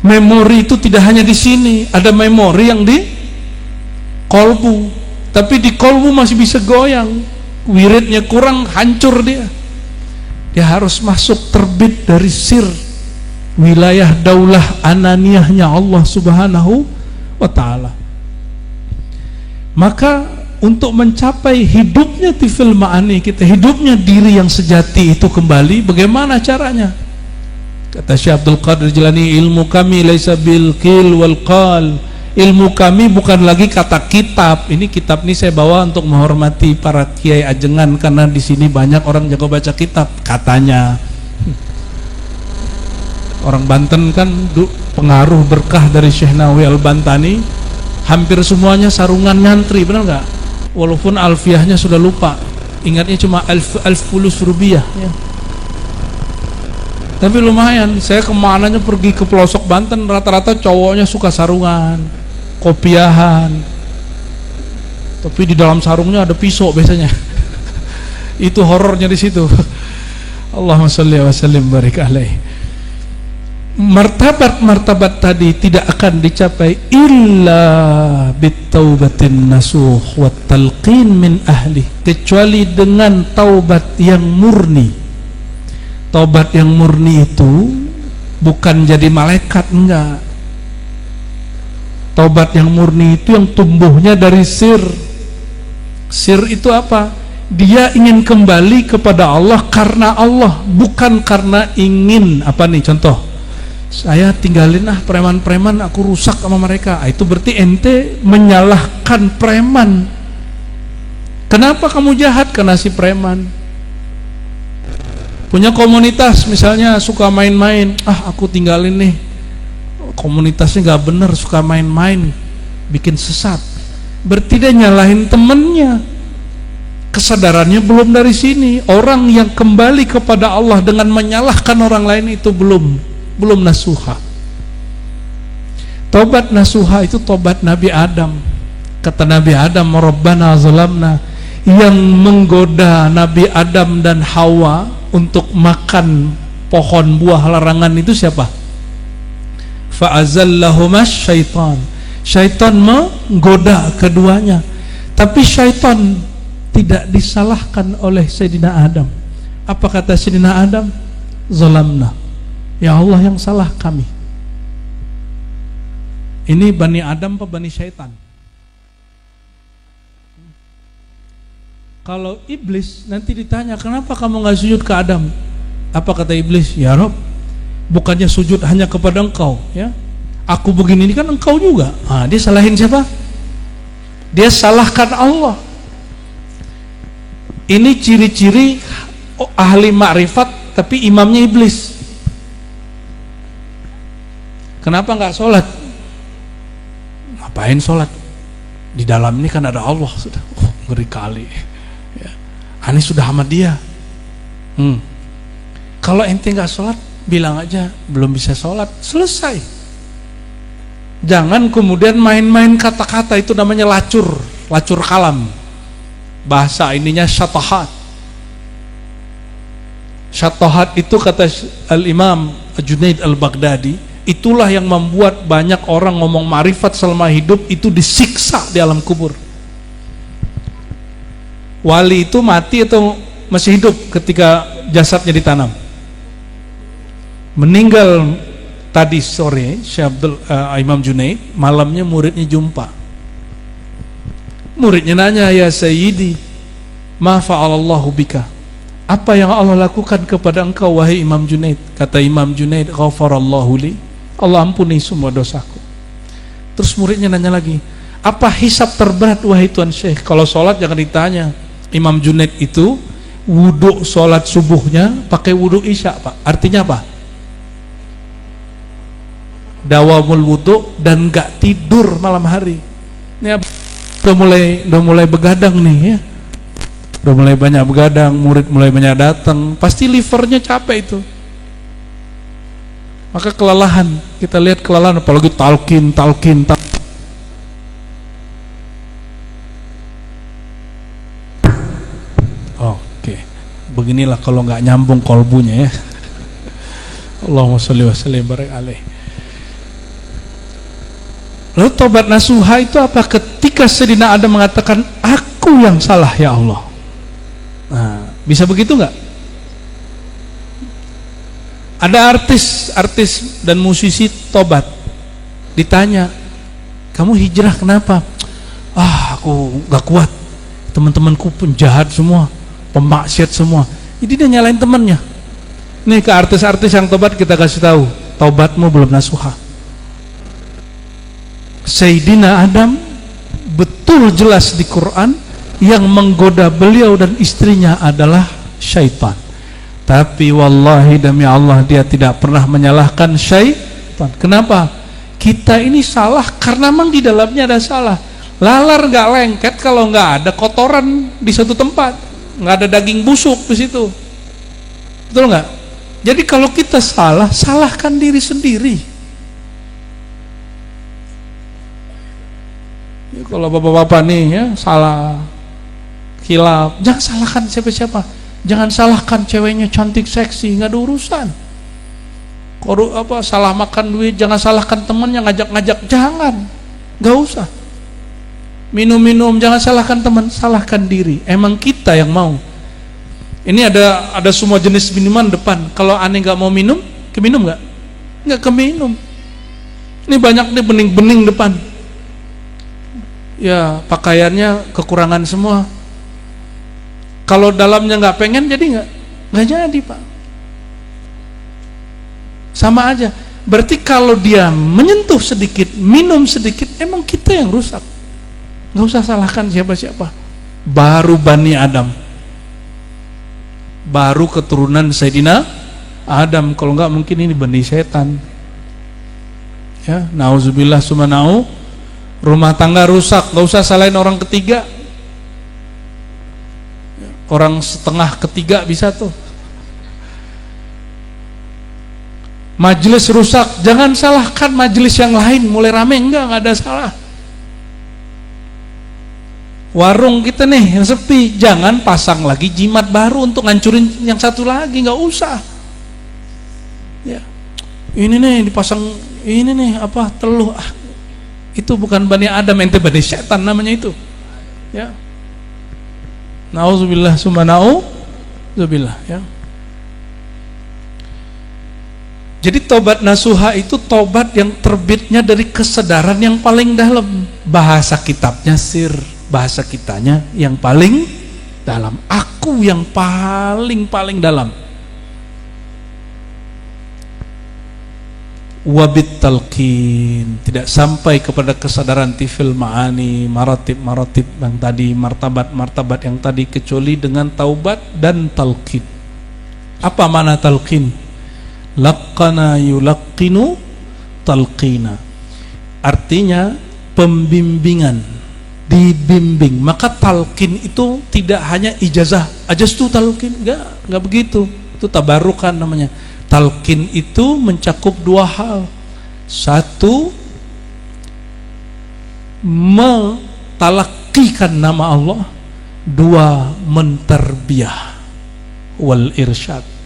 [SPEAKER 1] memori itu tidak hanya di sini, ada memori yang di kolbu. Tapi di kolbu masih bisa goyang, wiridnya kurang, hancur dia. Dia harus masuk terbit dari sir wilayah daulah ananiyahnya Allah Subhanahu wa ta'ala. Maka untuk mencapai hidupnya tifil ma'ani kita, hidupnya diri yang sejati itu kembali, bagaimana caranya? Kata Syekh Abdul Qadir Jilani, ilmu kami laisa bil qil wal qal,
[SPEAKER 2] Ilmu kami bukan lagi kata kitab. Ini kitab ini saya bawa untuk menghormati para kiai ajengan, karena di sini banyak orang jago baca kitab katanya. Orang Banten kan pengaruh berkah dari Syekh Nawawi Al-Bantani, hampir semuanya sarungan nyantri, benar nggak? Walaupun alfiahnya sudah lupa, ingatnya cuma alf fulus rubiah ya. Tapi lumayan, saya kemananya pergi ke pelosok Banten, rata-rata cowoknya suka sarungan, kopiahan, tapi di dalam sarungnya ada pisau biasanya. Itu horornya di situ. Allahumma sholli wa sallim barik alaihi. Martabat tadi tidak akan dicapai illa bitaubatin nasuh wa talqin min ahli, kecuali dengan taubat yang murni. Taubat yang murni itu bukan jadi malaikat, enggak. Taubat yang murni itu yang tumbuhnya dari sir. Sir itu apa? Dia ingin kembali kepada Allah karena Allah, bukan karena ingin apa nih contoh, saya tinggalin preman-preman, aku rusak sama mereka. Itu berarti ente menyalahkan preman. Kenapa kamu jahat? Karena si preman. Punya komunitas misalnya suka main-main, aku tinggalin nih, komunitasnya gak bener, suka main-main, bikin sesat. Berarti dia nyalahin temennya. Kesadarannya belum dari sini. Orang yang kembali kepada Allah dengan menyalahkan orang lain itu belum nasuha. Tobat nasuha itu tobat Nabi Adam. Kata Nabi Adam, Rabbana zalamna, yang menggoda Nabi Adam dan Hawa untuk makan pohon buah larangan itu siapa? Fa'azallahumas syaitan. Syaitan menggoda keduanya. Tapi syaitan tidak disalahkan oleh Sayyidina Adam. Apa kata Sayyidina Adam? Zalamna, ya Allah yang salah kami. Ini Bani Adam apa Bani Syaitan? Kalau iblis nanti ditanya, kenapa kamu gak sujud ke Adam? Apa kata iblis? Ya Rob, bukannya sujud hanya kepada engkau ya, aku begini ini kan engkau juga. Dia salahin siapa? Dia salahkan Allah. Ini ciri-ciri ahli makrifat tapi imamnya iblis. Kenapa nggak sholat? Ngapain sholat? Di dalam ini kan ada Allah sudah. Ngeri kali ya. Ini sudah sama dia. Kalau ente nggak sholat, bilang aja belum bisa sholat, selesai. Jangan kemudian main-main kata-kata, itu namanya lacur kalam. Bahasa ininya syatahat. Syatahat itu kata Al-Imam Junaid Al-Baghdadi, itulah yang membuat banyak orang ngomong ma'rifat selama hidup itu disiksa di alam kubur. Wali itu mati atau masih hidup ketika jasadnya ditanam? Meninggal tadi sore Imam Junaid, malamnya muridnya jumpa. Muridnya nanya, ya Sayyidi, ma fa'alallahu bika, apa yang Allah lakukan kepada engkau wahai Imam Junaid? Kata Imam Junaid, ghafarallahu li, Allah ampuni semua dosaku. Terus muridnya nanya lagi, apa hisab terberat wahai Tuan Syekh? Kalau sholat jangan ditanya. Imam Junaid itu wudhu sholat subuhnya pakai wudhu isya, Pak. Artinya apa? Dawamul wudhu dan gak tidur malam hari. Ini udah mulai begadang nih ya. Udah mulai banyak begadang, murid mulai banyak datang, pasti livernya capek itu. Maka kelelahan, kita lihat kelelahan, apalagi talqin. Oke. Beginilah kalau nggak nyambung kolbunya ya. Allahumma sholli wa sallim barik alaih. Lalu tobat nasuha itu apa? Ketika Sayyidina Adam mengatakan, aku yang salah ya Allah. Nah, bisa begitu nggak? Ada artis dan musisi tobat, ditanya, kamu hijrah kenapa? Aku nggak kuat, teman-temanku penjahat semua, pemaksiat semua. Jadi dia nyalain temannya. Nih ke artis-artis yang tobat kita kasih tahu, tobatmu belum nasuha. Sayyidina Adam betul jelas di Quran yang menggoda beliau dan istrinya adalah syaitan. Tapi wallahi demi Allah dia tidak pernah menyalahkan syaitan. Kenapa? Kita ini salah karena memang di dalamnya ada salah. Lalar nggak lengket kalau nggak ada kotoran di satu tempat, nggak ada daging busuk di situ. Betul nggak? Jadi kalau kita salah, salahkan diri sendiri. Ya, kalau bapak-bapak nih ya salah, khilaf, jangan salahkan siapa-siapa. Jangan salahkan ceweknya cantik seksi, nggak ada urusan. Salah makan duit, jangan salahkan temannya ngajak-ngajak, jangan, nggak usah. Minum-minum, jangan salahkan teman, salahkan diri. Emang kita yang mau. Ini ada semua jenis minuman depan. Kalau aneh nggak mau minum, keminum nggak? Nggak keminum. Ini banyak nih bening-bening depan. Ya pakaiannya kekurangan semua. Kalau dalamnya nggak pengen, jadi nggak jadi pak. Sama aja. Berarti kalau dia menyentuh sedikit, minum sedikit, emang kita yang rusak. Nggak usah salahkan siapa-siapa. Baru Bani Adam, baru keturunan Sayyidina Adam. Kalau nggak mungkin ini Bani Setan. Ya, nauzubillah sumanau. Rumah tangga rusak, nggak usah salahin orang ketiga. Orang setengah ketiga bisa tuh. Majelis rusak, jangan salahkan majelis yang lain. Mulai rame nggak ada salah. Warung kita nih yang sepi, jangan pasang lagi jimat baru untuk ngancurin yang satu lagi, nggak usah. Ya, ini nih dipasang, ini nih apa teluh, itu bukan Bani Adam, ente Bani Setan namanya itu. Ya, nauzubillah sumanauzubillah. Ya. Jadi tobat nasuha itu tobat yang terbitnya dari kesadaran yang paling dalam. Bahasa kitabnya sir, bahasa kitanya yang paling dalam. Aku yang paling dalam. Wabit talqin, tidak sampai kepada kesadaran tifil ma'ani, maratib yang tadi, martabat yang tadi, kecuali dengan taubat dan talqin. Apa makna talqin? Laqana yulaqqinu talqina, artinya pembimbingan, dibimbing. Maka talqin itu tidak hanya ijazah, ajaztu talqin, enggak begitu. Itu tabarukan namanya. Talqin itu mencakup dua hal. Satu, mentalakikan nama Allah. Dua, menterbiah wal irsyad.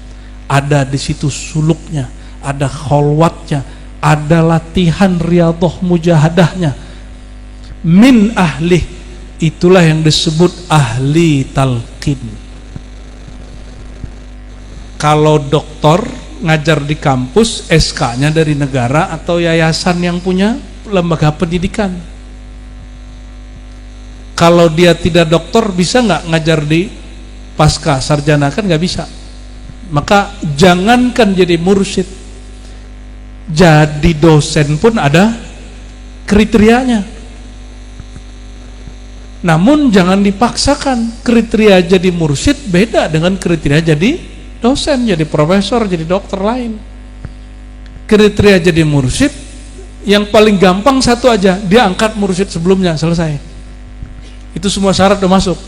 [SPEAKER 2] Ada di situ suluknya, ada kholwatnya, ada latihan riyadhah mujahadahnya. Min ahlih, itulah yang disebut ahli talqin. Kalau dokter ngajar di kampus, SK-nya dari negara atau yayasan yang punya lembaga pendidikan. Kalau dia tidak dokter, bisa nggak ngajar di pasca sarjana? Kan nggak bisa. Maka jangankan jadi mursyid, jadi dosen pun ada kriterianya. Namun jangan dipaksakan. Kriteria jadi mursyid beda dengan kriteria jadi dosen, jadi profesor, jadi dokter lain. Kriteria jadi mursyid yang paling gampang satu aja, dia angkat mursyid sebelumnya, selesai. Itu semua syarat udah masuk.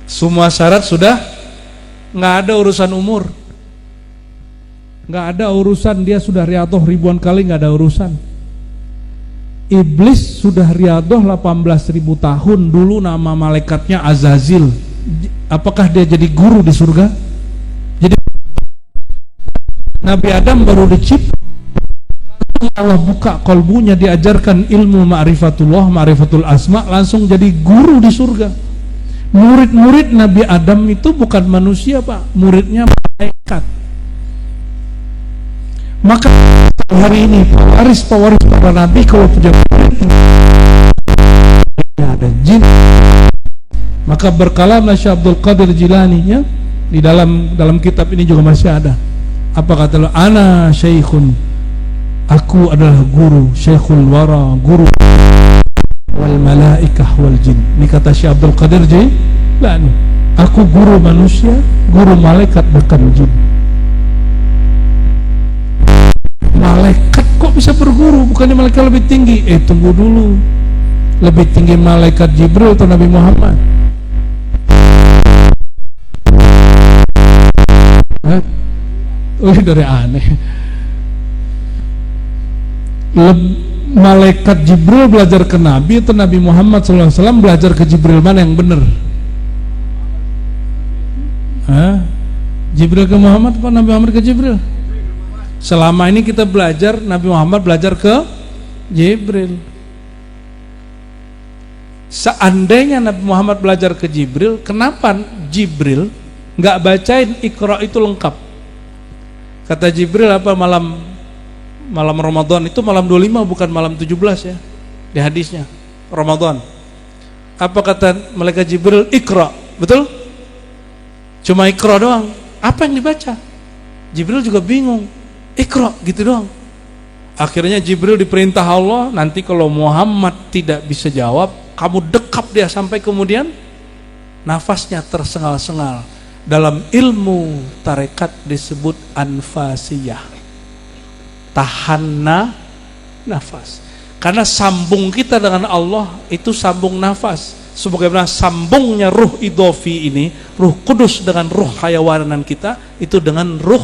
[SPEAKER 2] Semua syarat sudah. Nggak ada urusan umur, nggak ada urusan dia sudah riyadhah ribuan kali, nggak ada urusan. Iblis sudah riyadhah 18.000 tahun, dulu nama malaikatnya Azazil. Apakah dia jadi guru di surga? Jadi Nabi Adam baru dicipta, Allah buka kolbunya, diajarkan ilmu ma'rifatullah, ma'rifatul asma, langsung jadi guru di surga. Murid-murid Nabi Adam itu bukan manusia pak, muridnya malaikat. Maka hari ini pewaris para nabi kalau punya murid ada jin. Maka berkalamlah Syekh Abdul Qadir Jilani ya, di dalam kitab ini juga masih ada. Apa kata lo? Ana syaikhun Aku adalah guru, syekhul wara, guru wal malaikah wal jin. Ini kata Syekh Abdul Qadir Jailani. Aku guru manusia, guru malaikat bahkan jin. Malaikat kok bisa berguru? Bukannya malaikat lebih tinggi? Tunggu dulu. Lebih tinggi malaikat Jibril atau Nabi Muhammad? Dari aneh. Malaikat Jibril belajar ke Nabi atau Nabi Muhammad SAW belajar ke Jibril, mana yang benar? Jibril ke Muhammad apa Nabi Muhammad ke Jibril? Selama ini kita belajar Nabi Muhammad belajar ke Jibril. Seandainya Nabi Muhammad belajar ke Jibril, kenapa Jibril nggak bacain Iqra itu lengkap? Kata Jibril apa, malam Ramadan itu malam 25 bukan malam 17 ya, di hadisnya Ramadan. Apa kata malaikat Jibril? Iqra, betul? Cuma Iqra doang. Apa yang dibaca? Jibril juga bingung. Iqra gitu doang. Akhirnya Jibril diperintah Allah, nanti kalau Muhammad tidak bisa jawab, kamu dekap dia sampai kemudian nafasnya tersengal-sengal. Dalam ilmu tarekat disebut anfasiyah, tahan nafas. Karena sambung kita dengan Allah itu sambung nafas. Sebagaimana sambungnya ruh idhofi ini, ruh kudus dengan ruh hayawanan kita, itu dengan ruh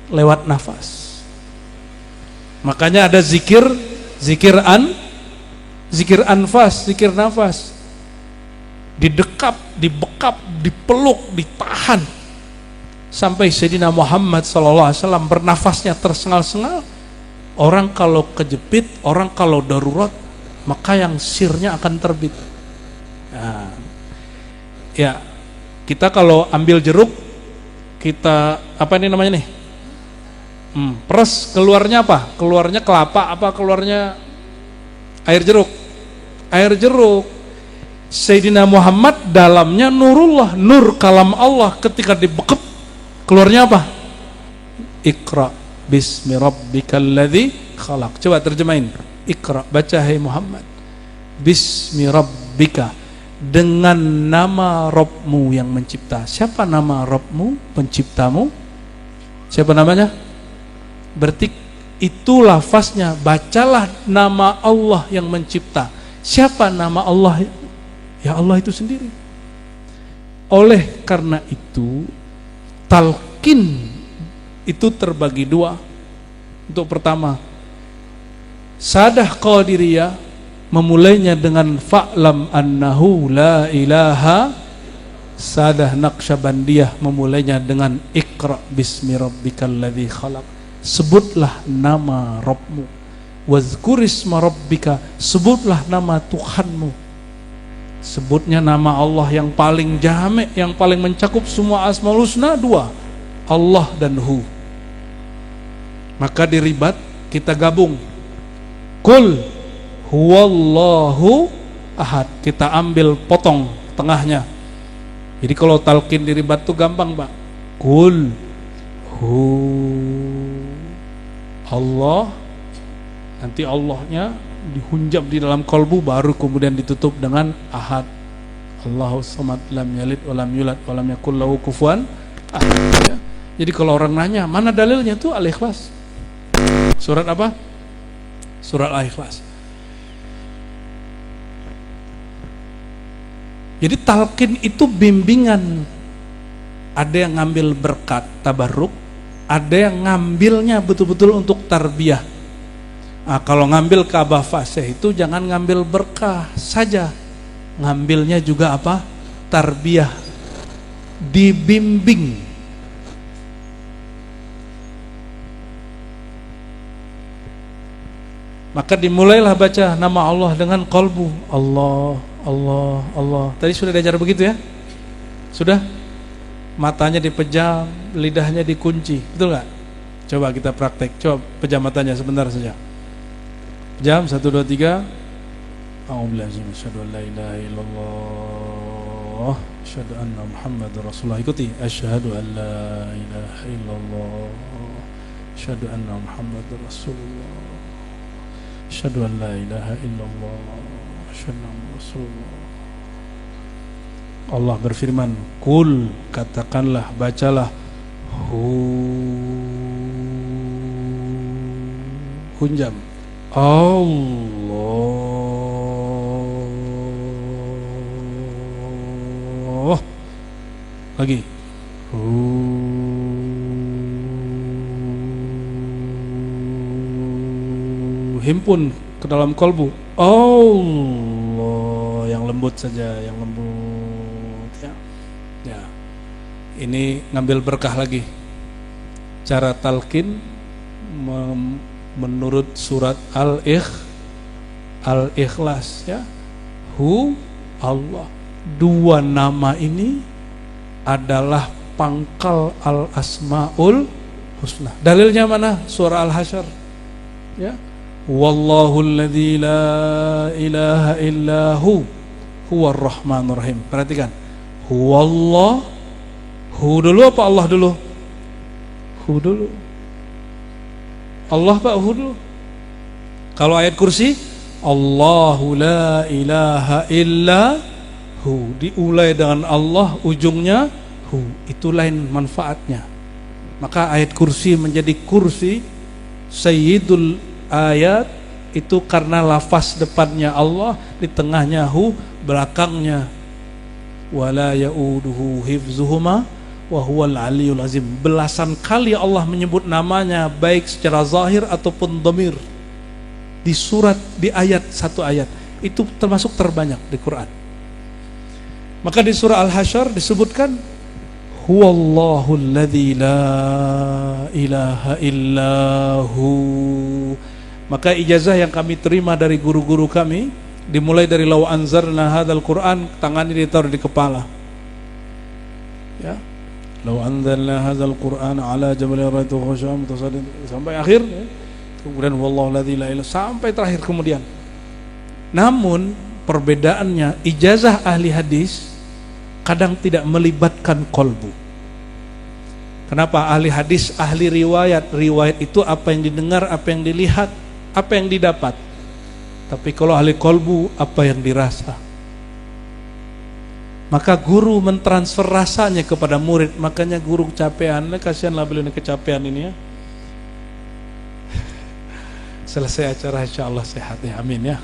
[SPEAKER 2] lewat nafas. Makanya ada zikir anfas, zikir nafas. Didekap, dibekap, dipeluk, ditahan sampai Sayyidina Muhammad SAW bernafasnya tersengal-sengal. Orang kalau kejepit, orang kalau darurat, maka yang sirnya akan terbit. Nah, ya, kita kalau ambil jeruk, kita apa ini namanya nih? Peres, keluarnya apa? Keluarnya kelapa, apa keluarnya air jeruk? Air jeruk. Sayyidina Muhammad dalamnya nurullah, nur kalam Allah, ketika dibekep keluarnya apa? Iqra bismi rabbikal ladzi khalaq. Coba terjemahin. Iqra, baca hai Muhammad. Bismi rabbika, dengan nama Rabbmu yang mencipta. Siapa nama Rabbmu, penciptamu? Siapa namanya? Berarti itu lafaznya, bacalah nama Allah yang mencipta. Siapa nama Allah? Ya Allah itu sendiri. Oleh karena itu talqin itu terbagi dua. Untuk pertama, sadah qadiriyah memulainya dengan fa'lam annahu la ilaha. Sadah naqsyabandiyah memulainya dengan Iqra bismi rabbikal ladzi khalaq. Sebutlah nama Rabbmu. Wazkurisma rabbika, sebutlah nama Tuhanmu. Sebutnya nama Allah yang paling jami', yang paling mencakup semua asmaul husna, dua, Allah dan Hu. Maka di ribat kita gabung, Kul huwallahu ahad, kita ambil potong tengahnya. Jadi kalau talqin di ribat itu gampang Pak. Kul hu Allah, nanti Allahnya dihunjam di dalam kolbu, baru kemudian ditutup dengan ahad. Allahus samad, lam yalid walam yulad walam yakul lahu kufuwan ahad. Ya. Jadi kalau orang nanya mana dalilnya, tuh Al-Ikhlas. Surat apa? Surat Al-Ikhlas. Jadi talqin itu bimbingan. Ada yang ngambil berkat tabarruk, ada yang ngambilnya betul-betul untuk tarbiyah. Nah, kalau ngambil ke Abah Fasih itu jangan ngambil berkah saja, ngambilnya juga apa? Tarbiyah, dibimbing. Maka dimulailah baca nama Allah dengan qalbu. Allah, Allah, Allah. Tadi sudah diajar begitu ya? Sudah? Matanya dipejam, lidahnya dikunci, betul gak? Coba kita praktek, coba pejam matanya sebentar saja. Jam 1, 2, 3. A'udzubillahi minasyaitonir rajim. La ilaha illallah, asyhadu anna Muhammadar Rasulullah. Ikuti. Asyhadu an la ilaha illallah,
[SPEAKER 1] Asyhadu anna Muhammadar Rasulullah. Asyhadu an la ilaha illallah. Asyhadu anna Rasulullah. Allah berfirman, kul, katakanlah, bacalah, hunjam, Allah, lagi, himpun ke dalam kolbu, Allah, yang lembut saja, yang lembut. Ya, ini ngambil berkah lagi. Cara talqin menurut surat Al-Ikhlas, ya. Allah. Dua nama ini adalah pangkal Al-Asmaul Husna. Dalilnya mana? Surah Al-Hasyr. Ya. Wallahu alladzi la ilaha illahu huwar rahmanur rahim. Perhatikan. Huwallah, hu dulu apa Allah dulu? Hu dulu. Allah pak, hu dulu. Kalau ayat kursi, Allahu la ilaha illa hu, diulai dengan Allah, ujungnya hu, itu lain manfaatnya. Maka ayat kursi menjadi kursi sayyidul ayat itu karena lafaz depannya Allah, di tengahnya hu, belakangnya wala yauduhu hifzuhuma wa huwal aliyul azim. Belasan kali Allah menyebut namanya baik secara zahir ataupun dhamir di surat, di ayat, satu ayat. Itu termasuk terbanyak di Quran. Maka di surah Al-Hasyr disebutkan huwallahu alladzi la ilaha illahu. Maka ijazah yang kami terima dari guru-guru kami dimulai dari law anzalna hadzal Quran, tangannya ditaruh di kepala. Ya. Law anzalna hadzal Quran ala jabalin ra'aytuhu khashi'an mutasaddian sampai akhir, ya. Kemudian wallahu ladzi la ilaha sampai terakhir kemudian. Namun perbedaannya ijazah ahli hadis kadang tidak melibatkan kolbu. Kenapa? Ahli hadis, ahli riwayat. Riwayat itu apa yang didengar, apa yang dilihat, apa yang didapat. Tapi kalau ahli kolbu, apa yang dirasa. Maka guru mentransfer rasanya kepada murid. Makanya guru kecapean, kasihanlah beliau kecapean ini, ya. Selesai acara insyaallah sehat, ya, amin, ya.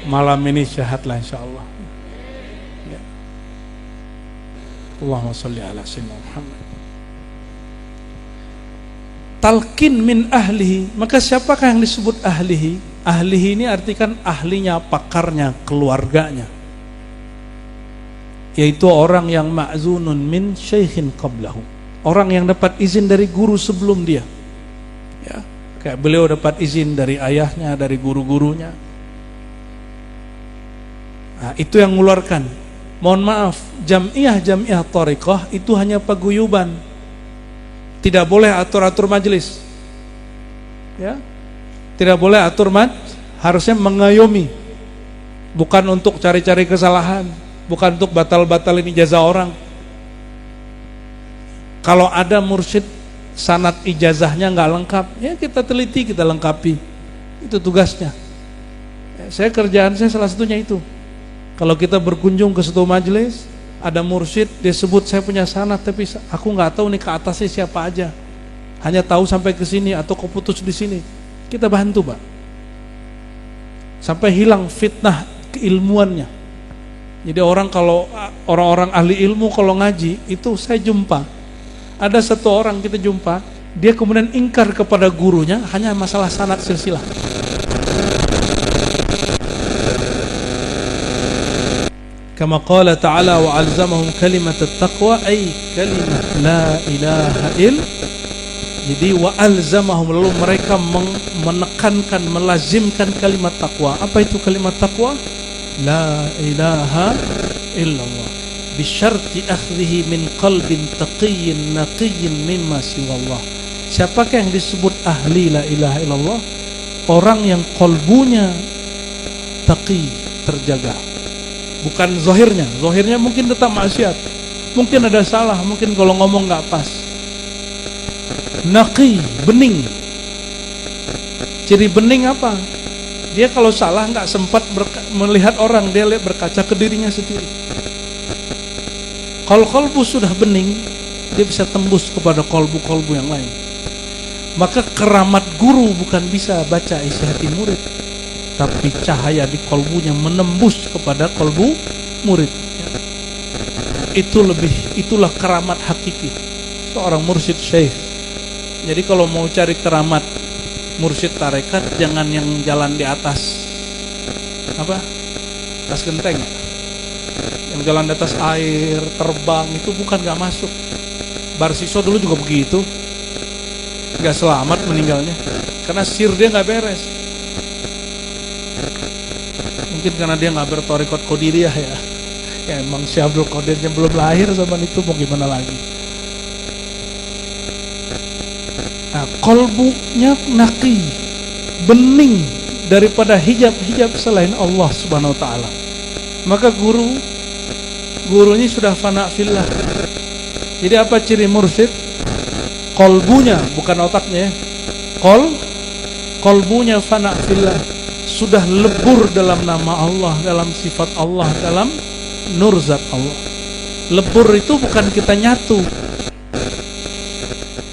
[SPEAKER 1] Malam ini sehatlah insyaallah, ya. Allahumma sholli ala sayyidina Muhammad. Talqin min ahlihi. Maka siapakah yang disebut ahlihi? Ahlihi ini artikan ahlinya, pakarnya, keluarganya, yaitu orang yang ma'zunun min syaikhin qablahu, orang yang dapat izin dari guru sebelum dia, ya. Kayak beliau dapat izin dari ayahnya, dari guru-gurunya. Nah, itu yang mengeluarkan. Mohon maaf, jamiah thariqah itu hanya paguyuban. Tidak boleh atur-atur majelis, ya. Tidak boleh atur harusnya mengayomi. Bukan untuk cari-cari kesalahan, bukan untuk batal-batalin ijazah orang. Kalau ada mursyid sanad ijazahnya nggak lengkap, ya kita teliti, kita lengkapi. Itu tugasnya. Ya, kerjaan saya salah satunya itu. Kalau kita berkunjung ke suatu majelis, ada mursyid, dia sebut saya punya sanad, tapi aku nggak tahu nih ke atasnya siapa aja. Hanya tahu sampai ke sini atau keputus di sini. Kita bantu, Pak. Sampai hilang fitnah keilmuannya. Jadi orang-orang ahli ilmu kalau ngaji itu saya jumpa. Ada satu orang kita jumpa, dia kemudian ingkar kepada gurunya hanya masalah sanad silsilah. Kama qala ta'ala wa 'alzamahum kalimat at-taqwa ay kalimat la ilaha ill. Jadi wa alzamahum, lalu mereka menekankan, melazimkan kalimat takwa. Apa itu kalimat takwa? La ilaha illallah. Bisyarti akhdhihi min qalbin taqiyyin naqiyyin mimma siwallah. Siapakah yang disebut ahli la ilaha illallah? Orang yang kolbunya taqi, terjaga. Bukan zahirnya. Zahirnya mungkin tetap maksiat, mungkin ada salah, mungkin kalau ngomong nggak pas.
[SPEAKER 2] naqi, bening. Ciri bening apa? Dia kalau salah nggak sempat melihat orang, dia lihat berkaca ke dirinya sendiri. Kalau kolbu sudah bening, dia bisa tembus kepada kolbu-kolbu yang lain. Maka keramat guru bukan bisa baca isi hati murid, tapi cahaya di kolbunya menembus kepada kolbu murid. Itulah keramat hakiki seorang mursyid syekh. Jadi kalau mau cari keramat mursyid tarekat, jangan yang jalan di atas atas genteng, yang jalan di atas air, terbang, itu bukan, gak masuk. Barsiso dulu juga begitu, gak selamat meninggalnya karena sir dia gak beres. Mungkin karena dia gak bertorikot qadiriyah ya. Emang Syekh Abdul Qadirnya belum lahir zaman itu, mau gimana lagi. Nah, kolbunya naqi, bening daripada hijab-hijab selain Allah Subhanahu wa taala. Maka gurunya sudah fana fillah. Jadi apa ciri mursyid? Kolbunya, bukan otaknya ya. Kolbunya fana fillah, sudah lebur dalam nama Allah, dalam sifat Allah, dalam nur zat Allah. Lebur itu bukan kita nyatu.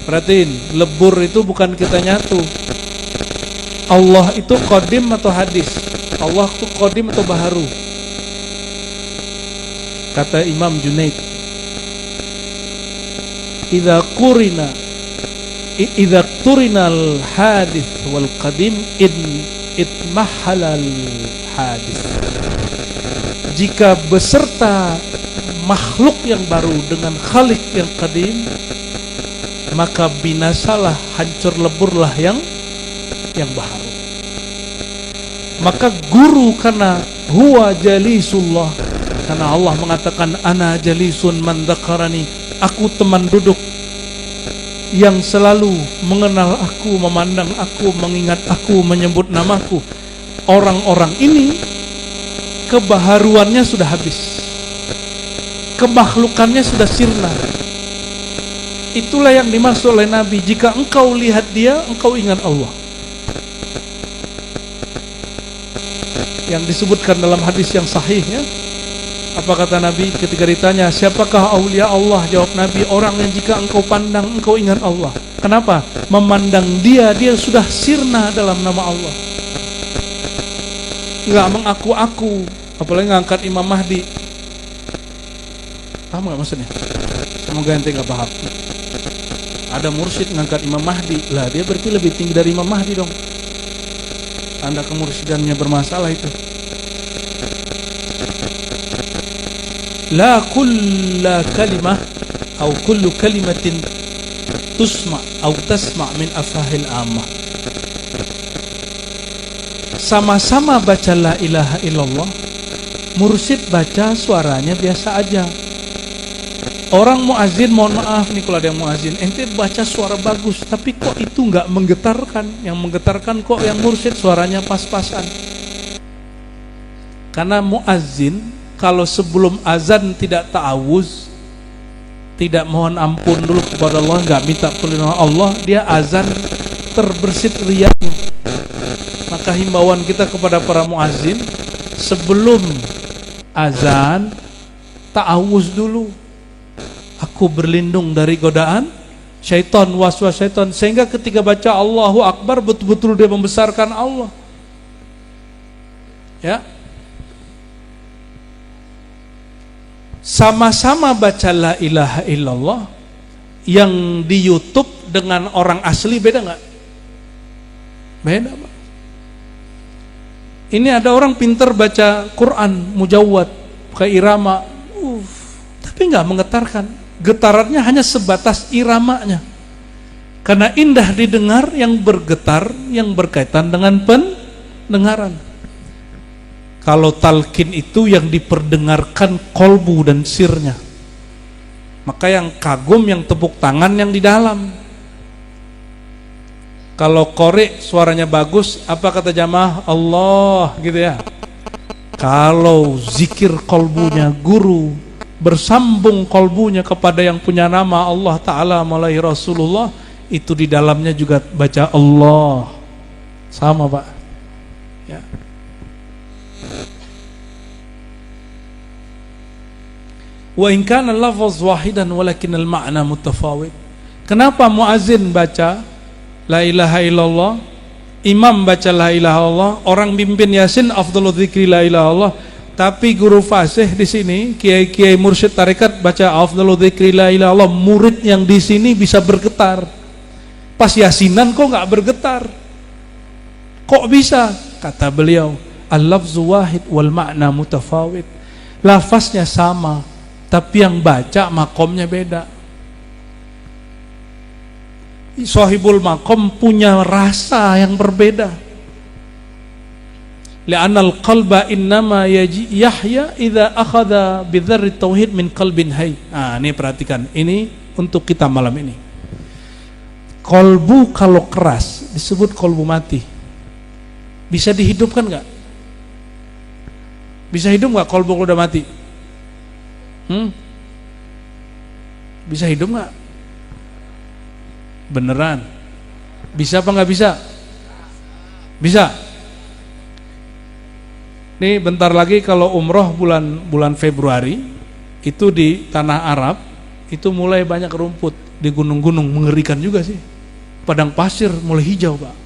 [SPEAKER 2] Perhatiin, lebur itu bukan kita nyatu. Allah itu qadim atau hadis? Allah itu qadim atau baharu? Kata Imam Junaid, idza turinal hadis wal qadim itmahalal hadis. Jika beserta makhluk yang baru dengan khalik yang qadim, maka binasalah, hancur leburlah yang baharu. Maka guru karena huwa jalisullah, karena Allah mengatakan ana jalisun man dzakarani, aku teman duduk yang selalu mengenal aku, memandang aku, mengingat aku, menyebut namaku. Orang-orang ini kebaharuannya sudah habis, kemakhlukannya sudah sirna. Itulah yang dimaksud oleh Nabi, jika engkau lihat dia, engkau ingat Allah. Yang disebutkan dalam hadis yang sahih ya. Apa kata Nabi ketika ditanya, siapakah aulia Allah? Jawab Nabi, orang yang jika engkau pandang, engkau ingat Allah. Kenapa? Memandang dia sudah sirna dalam nama Allah. Enggak mengaku-aku, apalagi ngangkat Imam Mahdi. Paham gak maksudnya? Semoga ente gak paham. Ada mursyid ngangkat Imam Mahdi, lah dia berarti lebih tinggi dari Imam Mahdi dong. Tanda kemursyidannnya bermasalah itu. La kulla kalimah atau kullu kalimatin tusma atau tasma min afahil ammah. Sama-sama baca la ilaha illallah, mursyid baca suaranya biasa aja. Orang muazin, mohon maaf nih kalau ada yang muazin, ente baca suara bagus, tapi kok itu nggak menggetarkan. Yang menggetarkan kok yang mursyid suaranya pas-pasan. Karena muazin kalau sebelum azan tidak ta'awuz, tidak mohon ampun dulu kepada Allah, nggak minta perlindungan Allah, dia azan terbersit riyanya. Maka himbauan kita kepada para muazin, sebelum azan ta'awuz dulu. Aku berlindung dari godaan syaitan, waswas syaitan, sehingga ketika baca Allahu Akbar betul-betul dia membesarkan Allah. Ya. Sama-sama baca la ilaha illallah, yang di YouTube dengan orang asli beda nggak? Beda, Pak. Ini ada orang pintar baca Quran mujawwad, pakai irama, tapi nggak menggetarkan. Getarannya hanya sebatas iramanya. Karena indah didengar, yang bergetar yang berkaitan dengan pendengaran. Kalau talqin itu yang diperdengarkan kolbu dan sirnya. Maka yang kagum yang tepuk tangan yang di dalam. Kalau qori suaranya bagus, apa kata jamaah? Allah gitu ya. Kalau zikir kolbunya guru, bersambung kolbunya kepada yang punya nama Allah Ta'ala melalui Rasulullah, itu di dalamnya juga baca Allah. Sama, Pak. Ya. Wa in kana lafaz wahidan walakin al-ma'na mutafawid. Kenapa muazin baca la ilaha illallah, imam baca la ilaha illallah, orang pimpin Yasin afdhalul dzikri la ilaha illallah, tapi guru fasih di sini, kiai-kiai mursyid tarekat baca afdhalul dzikri la ilaha illallah, murid yang di sini bisa bergetar. Pas Yasinan kok enggak bergetar? Kok bisa? Kata beliau, al-lafzu wahid wal ma'na mutafawid. Lafaznya sama, tapi yang baca makomnya beda. Sahibul makom punya rasa yang berbeda. Li'annal qalba innama yahya idza akhadha bidzarri tauhid min qalbin hayy. Nah, ini perhatikan. Ini untuk kita malam ini. Kolbu kalau keras disebut kolbu mati. Bisa dihidupkan enggak? Bisa hidup enggak kolbu kalau udah mati? Bisa hidup nggak? Beneran? Bisa apa nggak bisa? Bisa. Nih bentar lagi kalau umroh bulan Februari itu di tanah Arab itu mulai banyak rumput di gunung-gunung, mengerikan juga sih. Padang pasir mulai hijau, Pak.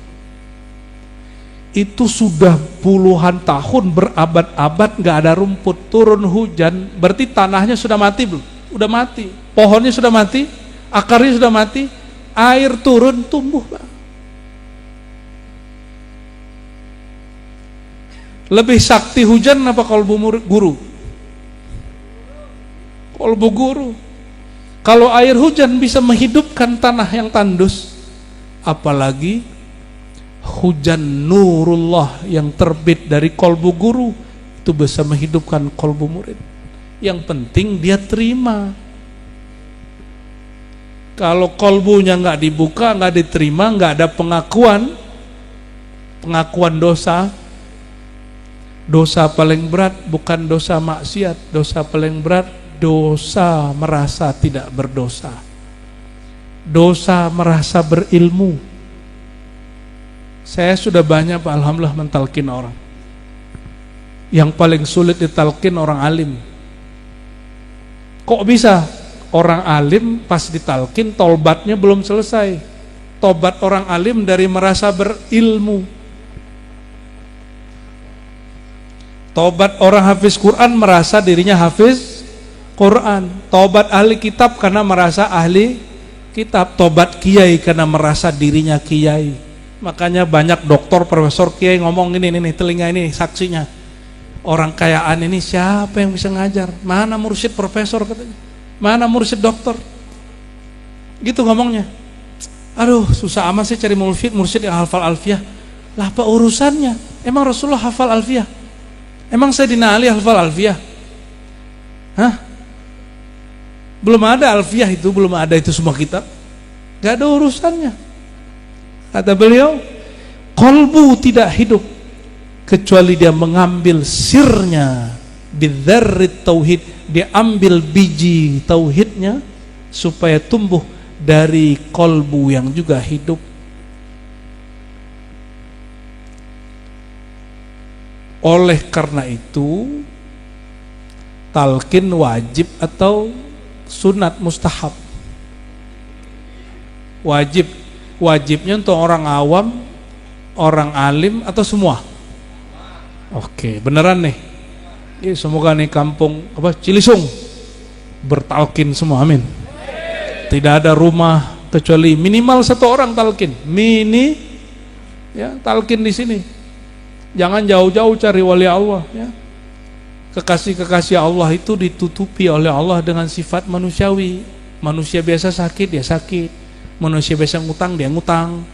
[SPEAKER 2] Itu sudah puluhan tahun, berabad-abad nggak ada rumput. Turun hujan, berarti tanahnya sudah mati belum? Udah mati. Pohonnya sudah mati, akarnya sudah mati, air turun tumbuh, Pak. Lebih sakti hujan apa kolbu guru? Kolbu guru. Kalau air hujan bisa menghidupkan tanah yang tandus, apalagi hujan nurullah yang terbit dari kolbu guru itu bisa menghidupkan kolbu murid. Yang penting dia terima. Kalau kolbunya nggak dibuka, nggak diterima, nggak ada pengakuan dosa. Dosa paling berat bukan dosa maksiat, dosa paling berat dosa merasa tidak berdosa, dosa merasa berilmu. Saya sudah banyak, Pak, alhamdulillah mentalkin orang. Yang paling sulit ditalkin orang alim. Kok bisa? Orang alim pas ditalkin taubatnya belum selesai. Tobat orang alim dari merasa berilmu. Tobat orang hafiz Quran merasa dirinya hafiz Quran. Tobat ahli kitab karena merasa ahli kitab. Tobat kiai karena merasa dirinya kiai. Makanya banyak doktor, profesor, kiai ngomong ini telinga ini saksinya. Orang kayaan ini siapa yang bisa ngajar? Mana mursyid profesor katanya? Mana mursyid doktor? Gitu ngomongnya. Aduh, susah amat sih cari mursyid yang hafal alfiyah. Lah apa urusannya? Emang Rasulullah hafal alfiyah? Emang Sayyidina Ali hafal alfiyah? Hah? Belum ada alfiyah itu, belum ada itu semua kitab. Gak ada urusannya. Kata beliau, kolbu tidak hidup kecuali dia mengambil sirnya bidzarrit tauhid, dia ambil biji tauhidnya supaya tumbuh dari kolbu yang juga hidup. Oleh karena itu talqin wajib atau sunat mustahab? Wajib. Wajibnya untuk orang awam, orang alim atau semua? Oke, beneran nih. Semoga nih kampung Cilisung bertalkin semua, amin. Tidak ada rumah kecuali minimal satu orang talkin. Talkin di sini. Jangan jauh-jauh cari wali Allah, ya. Kekasih-kekasih Allah itu ditutupi oleh Allah dengan sifat manusiawi. Manusia biasa sakit, dia sakit. Manusia biasa ngutang, dia ngutang.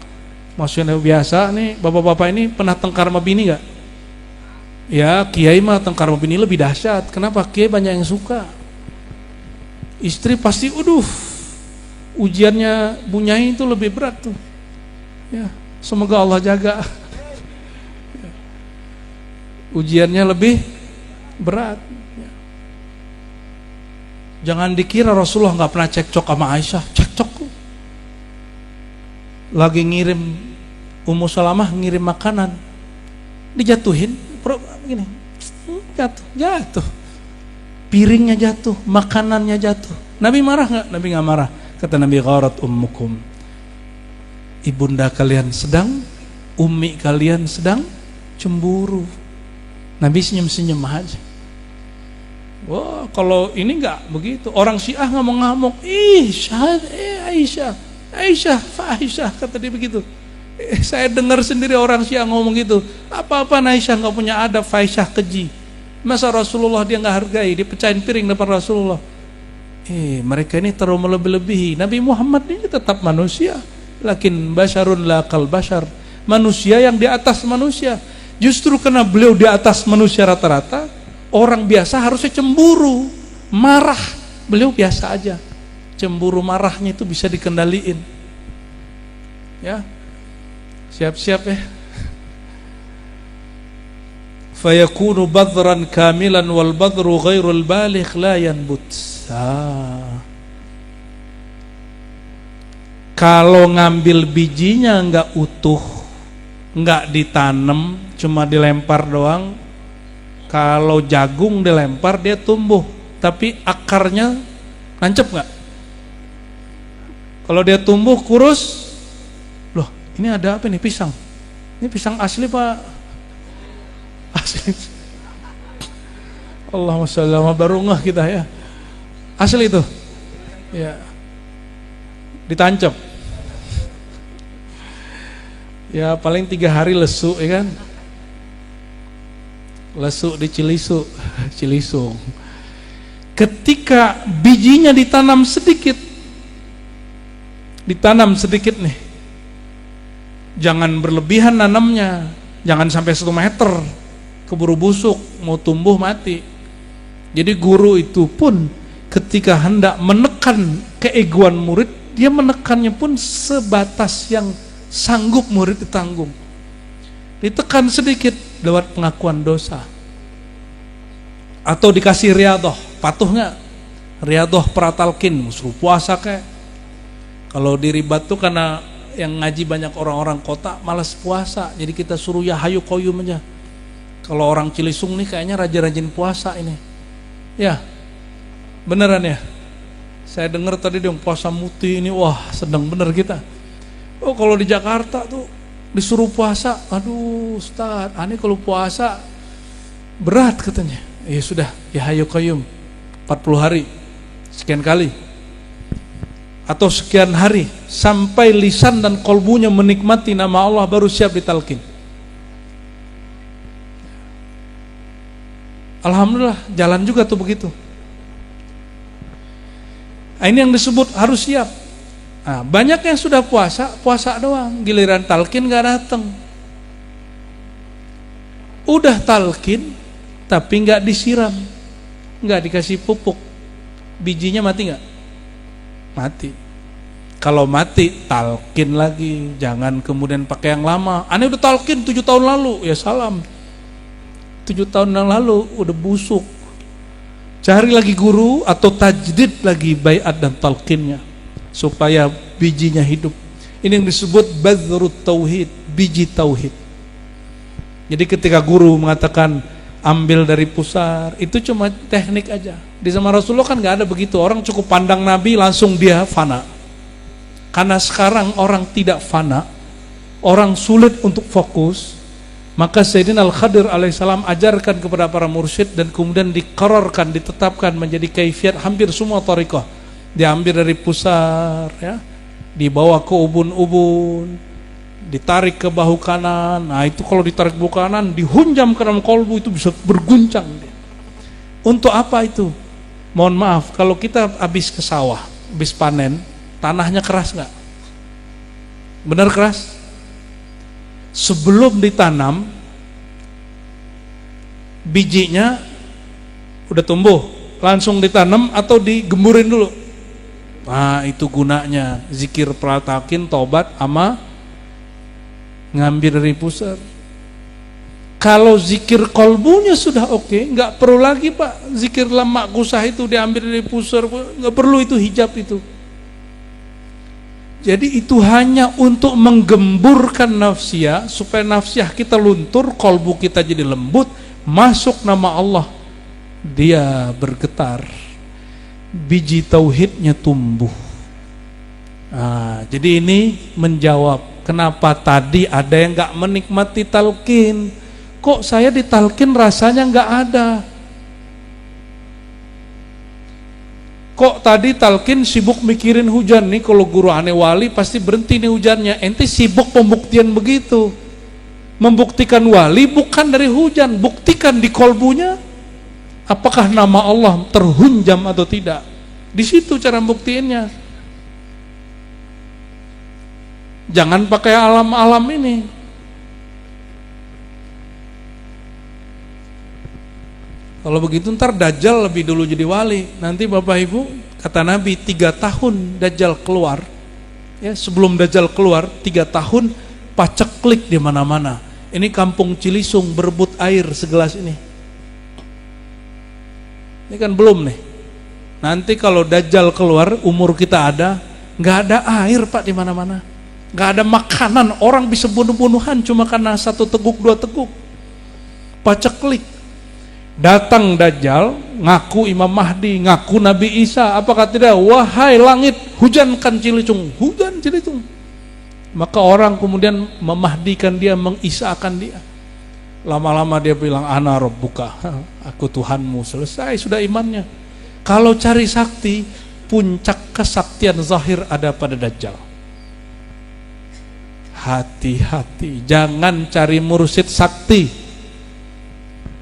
[SPEAKER 2] Maksudnya biasa nih, bapak-bapak ini pernah tengkar sama bini gak? Ya, kiai mah tengkar sama bini lebih dahsyat. Kenapa? Kiai banyak yang suka. Istri pasti, ujiannya bunyai itu lebih berat tuh. Ya, semoga Allah jaga. Ujiannya lebih berat. Jangan dikira Rasulullah nggak pernah cekcok sama Aisyah. Cekcok. lagi ngirim, Ummu Salamah ngirim makanan, dijatuhin, begini, jatuh, piringnya jatuh, makanannya jatuh. Nabi marah nggak? Nabi nggak marah. Kata Nabi, gharat ummukum, ibunda kalian sedang, ummi kalian sedang cemburu. Nabi senyum-senyum aja. Wah, kalau ini nggak begitu. Orang Syiah ngamuk-ngamuk, Aisyah, fahisyah, kata dia begitu. Saya dengar sendiri orang Syiah ngomong gitu. Apa-apa Aisyah nggak punya adab, fahisyah, keji. Masa Rasulullah dia nggak hargai, dia pecahin piring depan Rasulullah. Mereka ini terlalu melebih-lebihi. Nabi Muhammad ini tetap manusia, lakin basyarun la kal basyar, manusia yang di atas manusia. Justru karena beliau di atas manusia rata-rata, orang biasa harusnya cemburu, marah. Beliau biasa aja. Cemburu marahnya itu bisa dikendaliin. Ya. Siap-siap ya. Fayakunu badran kamilan wal badru ghairul baligh la yanbut. Kalau ngambil bijinya nggak utuh, nggak ditanam, cuma dilempar doang. Kalau jagung dilempar dia tumbuh, tapi akarnya nancep nggak? Kalau dia tumbuh kurus, loh ini ada apa nih, pisang? Ini pisang asli Pak? Asli. Allahumma sholli ala baru ngeh kita ya. Asli itu, ya, ditancap, ya paling 3 hari lesu, ya kan, lesu di Cilisung. Ketika bijinya ditanam sedikit nih, jangan berlebihan nanamnya, jangan sampai 1 meter, keburu busuk, mau tumbuh mati. Jadi guru itu pun ketika hendak menekan keegoan murid, dia menekannya pun sebatas yang sanggup murid ditanggung. Ditekan sedikit lewat pengakuan dosa. Atau dikasih riyadhah, patuh nggak? Riyadhah pratalkin, suruh puasa kayak. Kalau di Ribat tuh karena yang ngaji banyak orang-orang kota, malas puasa, jadi kita suruh ya hayu qayyum aja. Kalau orang Cilisung nih kayaknya rajin-rajin puasa ini. Ya. Beneran ya? Saya dengar tadi dong puasa muti ini, wah sedang bener kita. Oh kalau di Jakarta tuh disuruh puasa, aduh Ustaz, ini kalau puasa berat katanya. Ya sudah, ya hayu qayyum 40 hari, sekian kali. Atau sekian hari, sampai lisan dan kolbunya menikmati nama Allah baru siap ditalkin. Alhamdulillah, jalan juga tuh begitu. Ini yang disebut harus siap. Nah, banyak yang sudah puasa doang, giliran talkin gak datang. Udah talkin, tapi gak disiram, gak dikasih pupuk, bijinya mati gak? Mati. Kalau mati, talkin lagi, jangan kemudian pakai yang lama. Aneh udah talkin 7 tahun lalu, ya salam. 7 tahun yang lalu udah busuk. Cari lagi guru atau tajdid lagi baiat dan talqinnya supaya bijinya hidup. Ini yang disebut badrut tauhid, biji tauhid. Jadi ketika guru mengatakan ambil dari pusar, itu cuma teknik aja. Di zaman Rasulullah kan nggak ada begitu. Orang cukup pandang Nabi langsung dia fana. Karena sekarang orang tidak fana, orang sulit untuk fokus. Maka Sayyidina Al-Khadir alaihissalam ajarkan kepada para mursyid dan kemudian diqararkan, ditetapkan menjadi kaifiat hampir semua thariqah. Diambil dari pusar, ya, dibawa ke ubun-ubun, ditarik ke bahu kanan. Nah itu kalau ditarik bahu kanan, dihunjam ke dalam kolbu, itu bisa berguncang. Untuk apa itu? Mohon maaf, kalau kita habis ke sawah, habis panen, tanahnya keras nggak? Benar keras? Sebelum ditanam, bijinya udah tumbuh, langsung ditanam atau digemburin dulu? Nah itu gunanya zikir pratalkin, tobat, ama ngambil dari pusar. Kalau zikir kolbunya sudah oke, nggak perlu lagi Pak zikir lamak kusah itu diambil dari pusar, nggak perlu itu hijab itu. Jadi itu hanya untuk menggemburkan nafsiyah, supaya nafsiyah kita luntur, kolbu kita jadi lembut, masuk nama Allah, dia bergetar, biji tauhidnya tumbuh. Nah, jadi ini menjawab kenapa tadi ada yang gak menikmati talqin. Kok saya ditalqin rasanya gak ada? Kok tadi talqin sibuk mikirin hujan nih, kalau guru aneh wali pasti berhenti nih hujannya. Ente sibuk pembuktian begitu. Membuktikan wali bukan dari hujan, buktikan di kolbunya. Apakah nama Allah terhunjam atau tidak? Di situ cara buktiinnya. Jangan pakai alam-alam ini. Kalau begitu ntar Dajjal lebih dulu jadi wali. Nanti Bapak Ibu, kata Nabi 3 tahun Dajjal keluar. Ya, sebelum Dajjal keluar 3 tahun paceklik di mana-mana. Ini kampung Cilisung berebut air segelas ini. Ini kan belum nih. Nanti kalau Dajjal keluar, umur kita ada, nggak ada air Pak di mana-mana. Nggak ada makanan, orang bisa bunuh-bunuhan cuma karena 1 teguk 2 teguk. Paceklik. Datang Dajjal, ngaku Imam Mahdi, ngaku Nabi Isa, apakah tidak? Wahai langit, hujankan Cilicung, hujan Cilicung. Maka orang kemudian memahdikan dia, mengisahkan dia. Lama-lama dia bilang, ana rabbuka, aku Tuhanmu. Selesai sudah imannya. Kalau cari sakti, puncak kesaktian zahir ada pada Dajjal. Hati-hati, jangan cari mursyid sakti.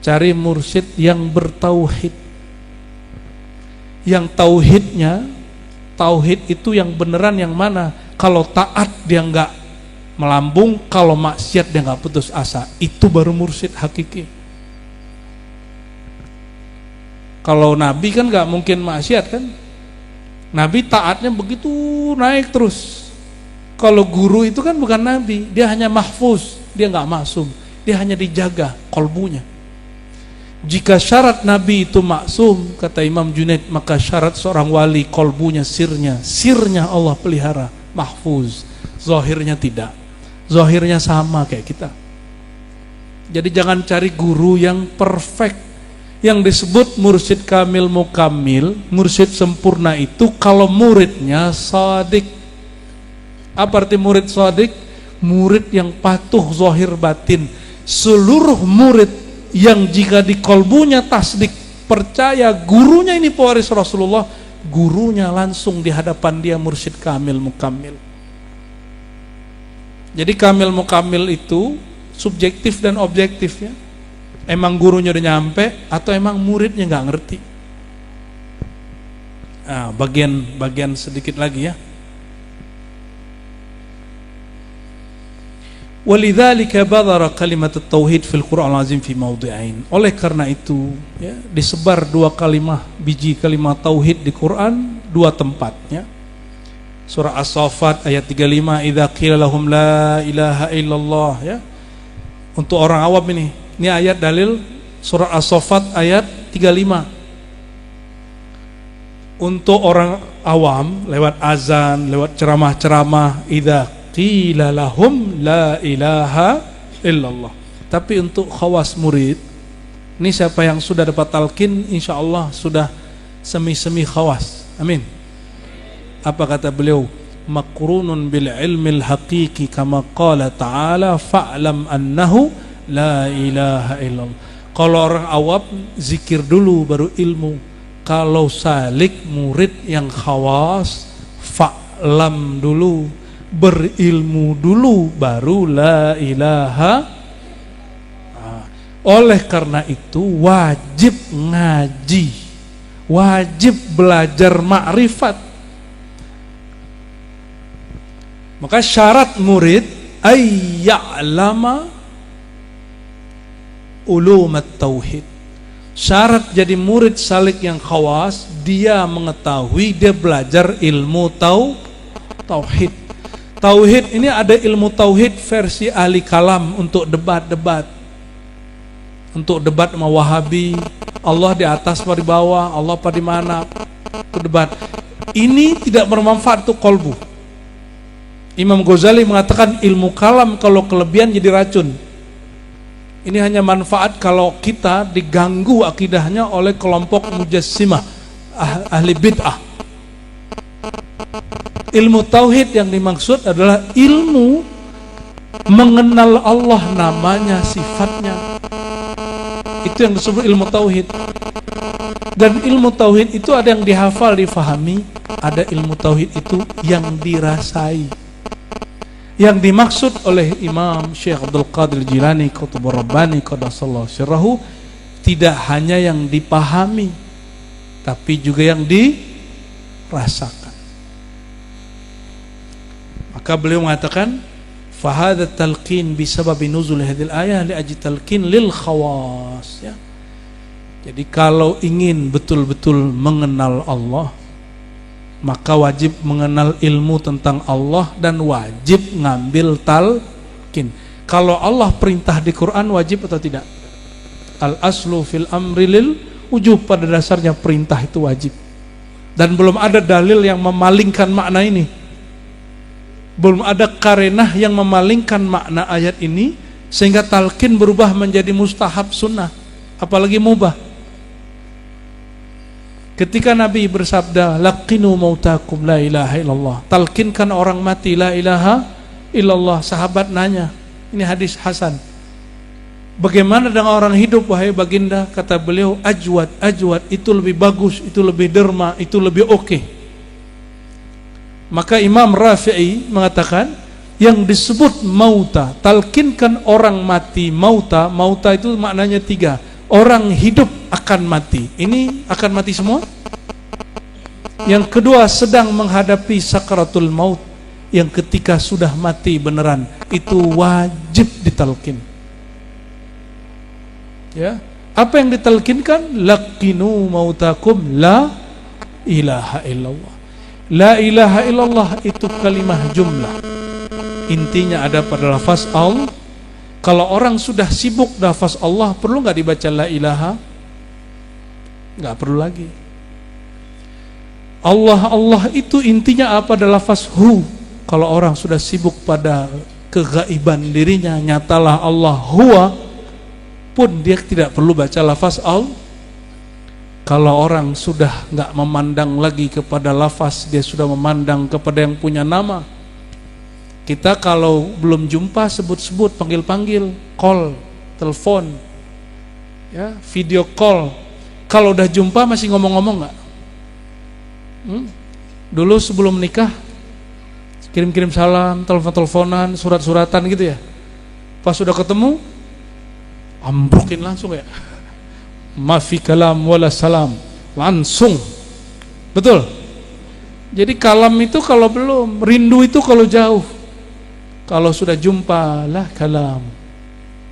[SPEAKER 2] Cari mursyid yang bertauhid, yang tauhidnya, tauhid itu yang beneran yang mana? Kalau taat dia nggak melambung, kalau maksiat dia nggak putus asa, itu baru mursyid hakiki. Kalau Nabi kan nggak mungkin maksiat kan? Nabi taatnya begitu naik terus. Kalau guru itu kan bukan Nabi, dia hanya mahfuz, dia nggak maksum, dia hanya dijaga kolbunya. Jika syarat Nabi itu maksum, kata Imam Junaid, maka syarat seorang wali kolbunya, sirnya Allah pelihara, mahfuz. Zahirnya tidak, zahirnya sama kayak kita. Jadi jangan cari guru yang perfect. Yang disebut mursyid kamil mukamil, mursyid sempurna itu kalau muridnya shadik. Apa arti murid shadik? Murid yang patuh zahir batin. Seluruh murid yang jika di kolbunya tasdik, percaya gurunya ini pewaris Rasulullah, gurunya langsung di hadapan dia mursyid kamil mukamil. Jadi kamil mukamil itu subjektif dan objektif ya. Emang gurunya udah nyampe atau emang muridnya nggak ngerti. Nah, bagian sedikit lagi ya. Walidzalika badara kalimat at-tauhid fil Qur'an al-azim fi mawdi'ain. Oleh karena itu ya, disebar 2 kalimah, biji kalimat tauhid di Quran 2 tempat ya. Surah As-Saffat ayat 35, idza qila lahum la ilaha illallah ya. Untuk orang awam ini ayat dalil surah As-Saffat ayat 35. Untuk orang awam lewat azan, lewat ceramah-ceramah, idza qila lahum la ilaha illallah. Tapi untuk khawas murid, ini siapa yang sudah dapat talqin, insyaallah sudah semi-semi khawas. Amin. Apa kata beliau? Makrunun bil ilmil haqiqi kama qala ta'ala fa'lam annahu la ilaha illallah. Kalau orang awam zikir dulu baru ilmu. Kalau salik murid yang khawas, fa'lam dulu, berilmu dulu baru la ilaha. Oleh karena itu wajib ngaji, wajib belajar ma'rifat. Maka syarat murid ayya'lama ulumat tauhid. Syarat jadi murid salik yang khawas, dia mengetahui, dia belajar ilmu tauhid. Tauhid ini ada ilmu tauhid versi ahli kalam untuk debat-debat. Untuk debat sama Wahabi, Allah di atas apa di bawah, Allah apa di mana, itu debat. Ini tidak bermanfaat untuk kolbu. Imam Ghazali mengatakan ilmu kalam kalau kelebihan jadi racun. Ini hanya manfaat kalau kita diganggu akidahnya oleh kelompok mujassimah, ahli bid'ah. Ilmu tauhid yang dimaksud adalah ilmu mengenal Allah, namanya, sifatnya. Itu yang disebut ilmu tauhid. Dan ilmu tauhid itu ada yang dihafal, difahami, ada ilmu tauhid itu yang dirasai. Yang dimaksud oleh Imam Syekh Abdul Qadir Jilani Qutbur Rabbani qaddasallahu sirrahu tidak hanya yang dipahami, tapi juga yang dirasakan. Maka beliau mengatakan fahadha talqin bisababi nuzul hadhil ayah li ajli talqin lil khawas, ya. Jadi kalau ingin betul-betul mengenal Allah, maka wajib mengenal ilmu tentang Allah dan wajib ngambil talqin. Kalau Allah perintah di Quran wajib atau tidak? Al aslu fil amri lil wujub, pada dasarnya perintah itu wajib. Dan belum ada dalil yang memalingkan makna ini. Belum ada karenah yang memalingkan makna ayat ini sehingga talqin berubah menjadi mustahab sunnah, apalagi mubah. Ketika Nabi bersabda, laqinu mautakum la ilaha illallah, talkinkan orang mati la ilaha illallah. Sahabat nanya, ini hadis hasan, bagaimana dengan orang hidup wahai baginda? Kata beliau, ajwad, itu lebih bagus, itu lebih derma, itu lebih oke. Maka Imam Rafi'i mengatakan, yang disebut mauta, talkinkan orang mati. Mauta itu maknanya 3. Orang hidup akan mati. Ini akan mati semua. Yang kedua, sedang menghadapi sakaratul maut. Yang ketika sudah mati beneran, itu wajib ditalkin. Ya, apa yang ditalkinkan? Laqinu mautakum la ilaha illallah. La ilaha illallah itu kalimah jumlah. Intinya ada pada lafaz Allah. Kalau orang sudah sibuk lafaz Allah, perlu nggak dibaca la ilaha? Nggak perlu lagi. Allah itu intinya apa? Adalah lafaz hu. Kalau orang sudah sibuk pada kegaiban dirinya, nyatalah Allah huwa, pun dia tidak perlu baca lafaz Allah. Kalau orang sudah nggak memandang lagi kepada lafaz, dia sudah memandang kepada yang punya nama. Kita kalau belum jumpa sebut-sebut, panggil-panggil, call, telepon, ya, video call. Kalau udah jumpa masih ngomong-ngomong nggak? Dulu sebelum nikah kirim-kirim salam, telepon-teleponan, surat-suratan gitu ya. Pas sudah ketemu, ambrukin langsung ya. Ma fi kalam wala salam, langsung. Betul? Jadi kalam itu kalau belum, rindu itu kalau jauh. Kalau sudah jumpa lah kalam,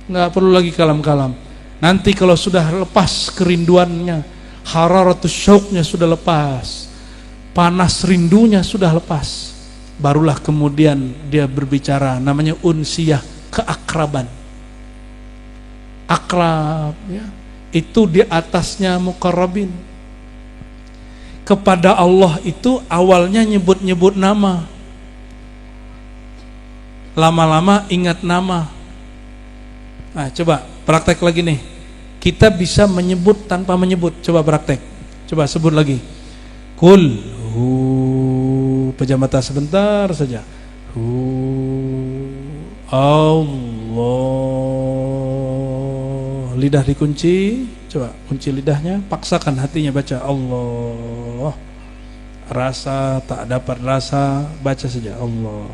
[SPEAKER 2] nggak perlu lagi kalam-kalam. Nanti kalau sudah lepas kerinduannya, hararatus syauqnya sudah lepas, panas rindunya sudah lepas, barulah kemudian dia berbicara, namanya unsiyah, keakraban. Akrab, ya, itu di atasnya muqarrabin. Kepada Allah itu awalnya nyebut-nyebut nama, lama-lama ingat nama. Nah, coba praktek lagi nih. Kita bisa menyebut tanpa menyebut. Coba praktek. Coba sebut lagi. Kul hu, pejam mata sebentar saja. Hu Allah. Lidah dikunci. Coba kunci lidahnya, paksakan hatinya baca Allah. Rasa tak dapat rasa, baca saja Allah.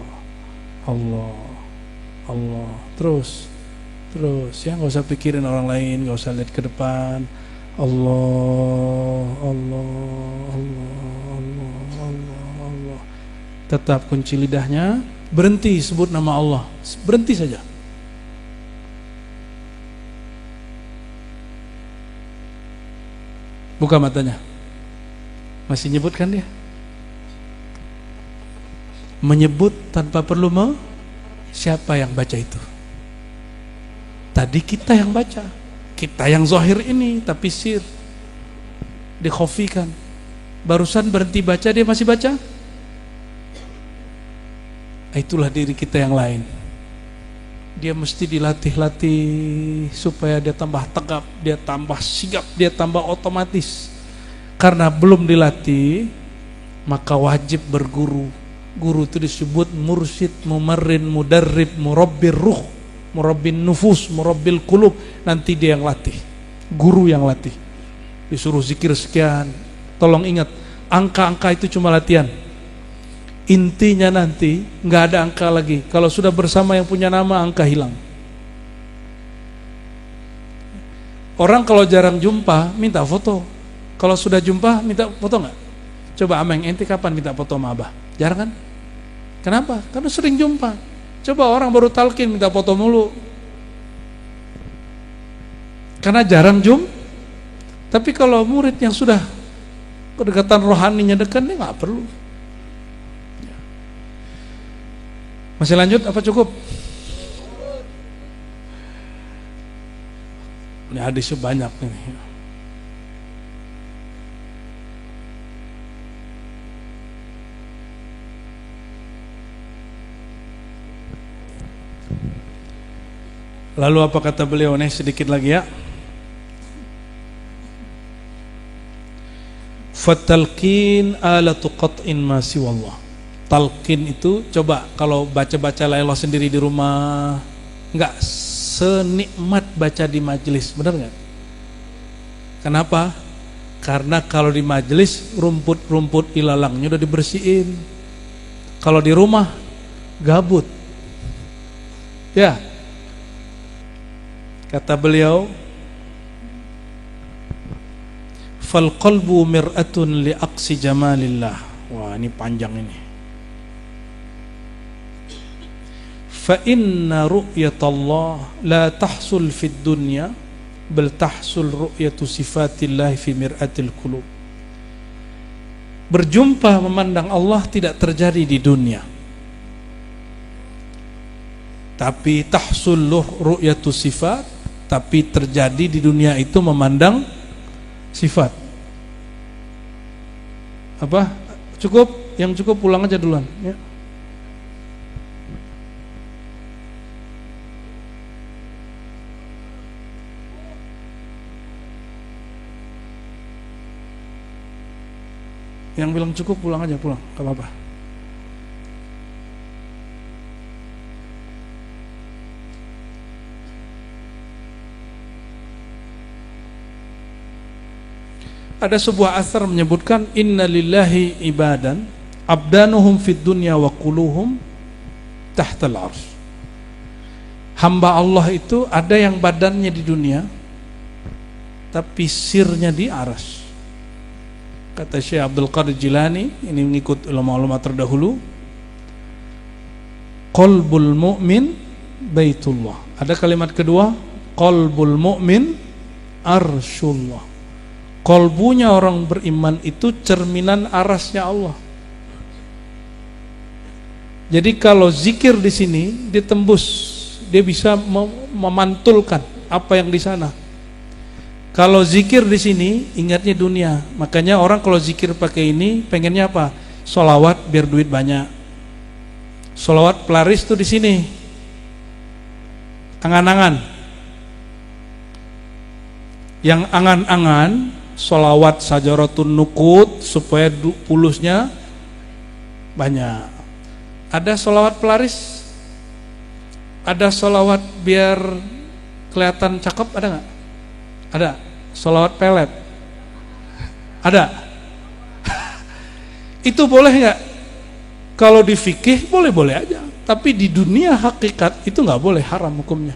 [SPEAKER 2] Allah, Allah, terus, ya, nggak usah pikirin orang lain, nggak usah lihat ke depan. Allah, Allah, Allah, Allah, Allah, Allah. Tetap kunci lidahnya, berhenti sebut nama Allah, berhenti saja. Buka matanya, masih nyebutkan dia. Menyebut tanpa perlu siapa yang baca itu? Tadi kita yang baca, kita yang zahir ini, tapi sir dikhofikan. Barusan berhenti baca, dia masih baca. itulah diri kita yang lain. Dia mesti dilatih-latih supaya dia tambah tegap, dia tambah sigap, dia tambah otomatis. Karena belum dilatih, maka wajib berguru. Guru itu disebut mursyid, mumarrin, mudarrib, murabbir ruh, murabbin nufus, murabbil qulub. Nanti dia yang latih, guru yang latih. Disuruh zikir sekian. Tolong ingat, angka-angka itu cuma latihan. Intinya nanti nggak ada angka lagi. Kalau sudah bersama yang punya nama, angka hilang. Orang kalau jarang jumpa minta foto. Kalau sudah jumpa minta foto nggak? Coba Ameng, ente kapan minta foto sama Abah? Jarang kan? Kenapa? Karena sering jumpa. Coba orang baru talqin minta foto mulu. Karena jarang Tapi kalau murid yang sudah kedekatan rohaninya dekat, dia nggak perlu. Masih lanjut apa cukup? Ini hadisnya banyak nih. Lalu apa kata beliau nih, sedikit lagi ya. Fatalqin alatu qat'in ma siwallah. Talqin itu, coba kalau baca-baca la ilaha sendiri di rumah, nggak senikmat baca di majelis, benar nggak? Kenapa? Karena kalau di majelis rumput-rumput ilalangnya udah dibersihin. Kalau di rumah gabut. Ya. Kata beliau, fal qalbu mir'atun li aqsi jamalillah. Wah, ini panjang ini. Fa inna ru'yatallah la tahsul fid dunya bal tahsul ru'yatu sifatillah fi mir'atil qulub. Berjumpa memandang Allah tidak terjadi di dunia, tapi tahsul ru'yatu sifat, tapi terjadi di dunia itu memandang sifat. Apa? Cukup? Yang cukup pulang aja duluan ya. Yang bilang cukup pulang aja, pulang, gak apa-apa. Ada sebuah asar menyebutkan inna lillahi ibadan abdanuhum fid dunya wa quluhum tahtal arsy. Hamba Allah itu ada yang badannya di dunia tapi sirnya di arsy. Kata Syekh Abdul Qadir Jilani, ini mengikut ulama-ulama terdahulu, qalbul mu'min baitullah. Ada kalimat kedua, qalbul mu'min arsyullah. Kolbunya orang beriman itu cerminan arasnya Allah. Jadi kalau zikir di sini ditembus, dia bisa memantulkan apa yang di sana. Kalau zikir di sini ingatnya dunia. Makanya orang kalau zikir pakai ini pengennya apa? Sholawat biar duit banyak. Sholawat pelaris tuh di sini. Angan-angan. Yang angan-angan sholawat sajaratun nukut supaya pulusnya banyak. Ada sholawat pelaris, ada sholawat biar kelihatan cakep, ada nggak? Ada. Sholawat pelet, ada. Itu boleh nggak? Kalau di fikih boleh-boleh aja, tapi di dunia hakikat itu nggak boleh, haram hukumnya.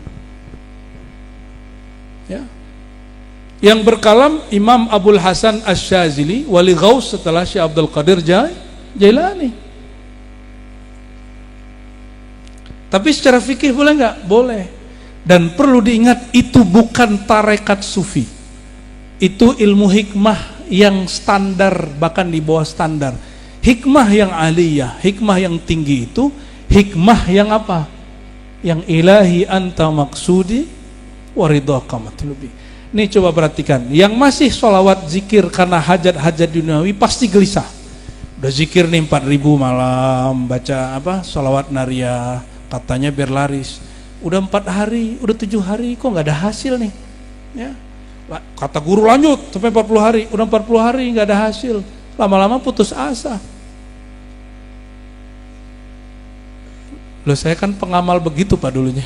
[SPEAKER 2] Ya. Yang berkalam Imam Abul Hasan Asy-Syadzili, wali ghaus setelah Syekh Abdul Qadir Jailani. Tapi secara fikih boleh nggak? Boleh. Dan perlu diingat, itu bukan tarekat sufi. Itu ilmu hikmah yang standar, bahkan di bawah standar. Hikmah yang aliyah, hikmah yang tinggi itu hikmah yang apa? Yang ilahi anta maksudi waridhaka matlubi. Nih coba perhatikan, yang masih sholawat zikir karena hajat-hajat duniawi pasti gelisah. Udah zikir nih 4.000 malam, baca sholawat nariyah, katanya biar laris. Udah 4 hari, udah 7 hari, kok nggak ada hasil nih? Ya, kata guru lanjut sampai 40 hari, udah 40 hari nggak ada hasil. Lama-lama putus asa. Loh, saya kan pengamal begitu Pak dulunya.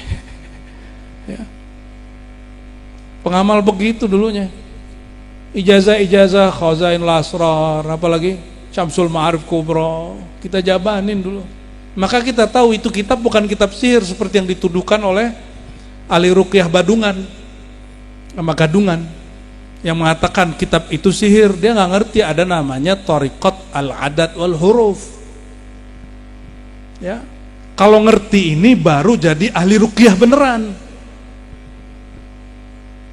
[SPEAKER 2] Ya. Pengamal begitu dulunya. Ijazah Khazain Lasrar, apalagi Syamsul Ma'arif Kubra, kita jabanin dulu. Maka kita tahu itu kitab bukan kitab sihir seperti yang dituduhkan oleh ahli ruqyah Badungan sama Gadungan yang mengatakan kitab itu sihir. Dia nggak ngerti ada namanya Thariqat al-Adad wal Huruf. Ya, kalau ngerti ini baru jadi ahli ruqyah beneran.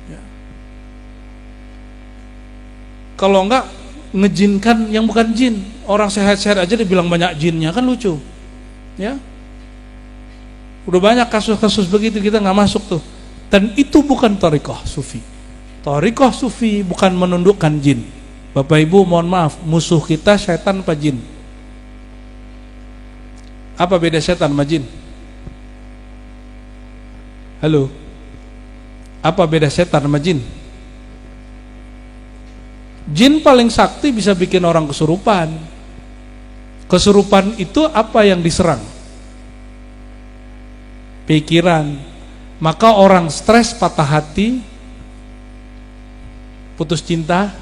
[SPEAKER 2] Ya. Kalau enggak ngejinkan yang bukan jin, orang sehat-sehat aja dibilang banyak jinnya, kan lucu. Ya, udah banyak kasus-kasus begitu, kita nggak masuk tuh. Dan itu bukan thariqah sufi. Thariqah sufi bukan menundukkan jin. Bapak Ibu mohon maaf, musuh kita setan apa jin? Apa beda setan sama jin? Halo, apa beda setan sama jin? Jin paling sakti bisa bikin orang kesurupan. Kesurupan itu apa yang diserang? Pikiran. Maka orang stres, patah hati, putus cinta.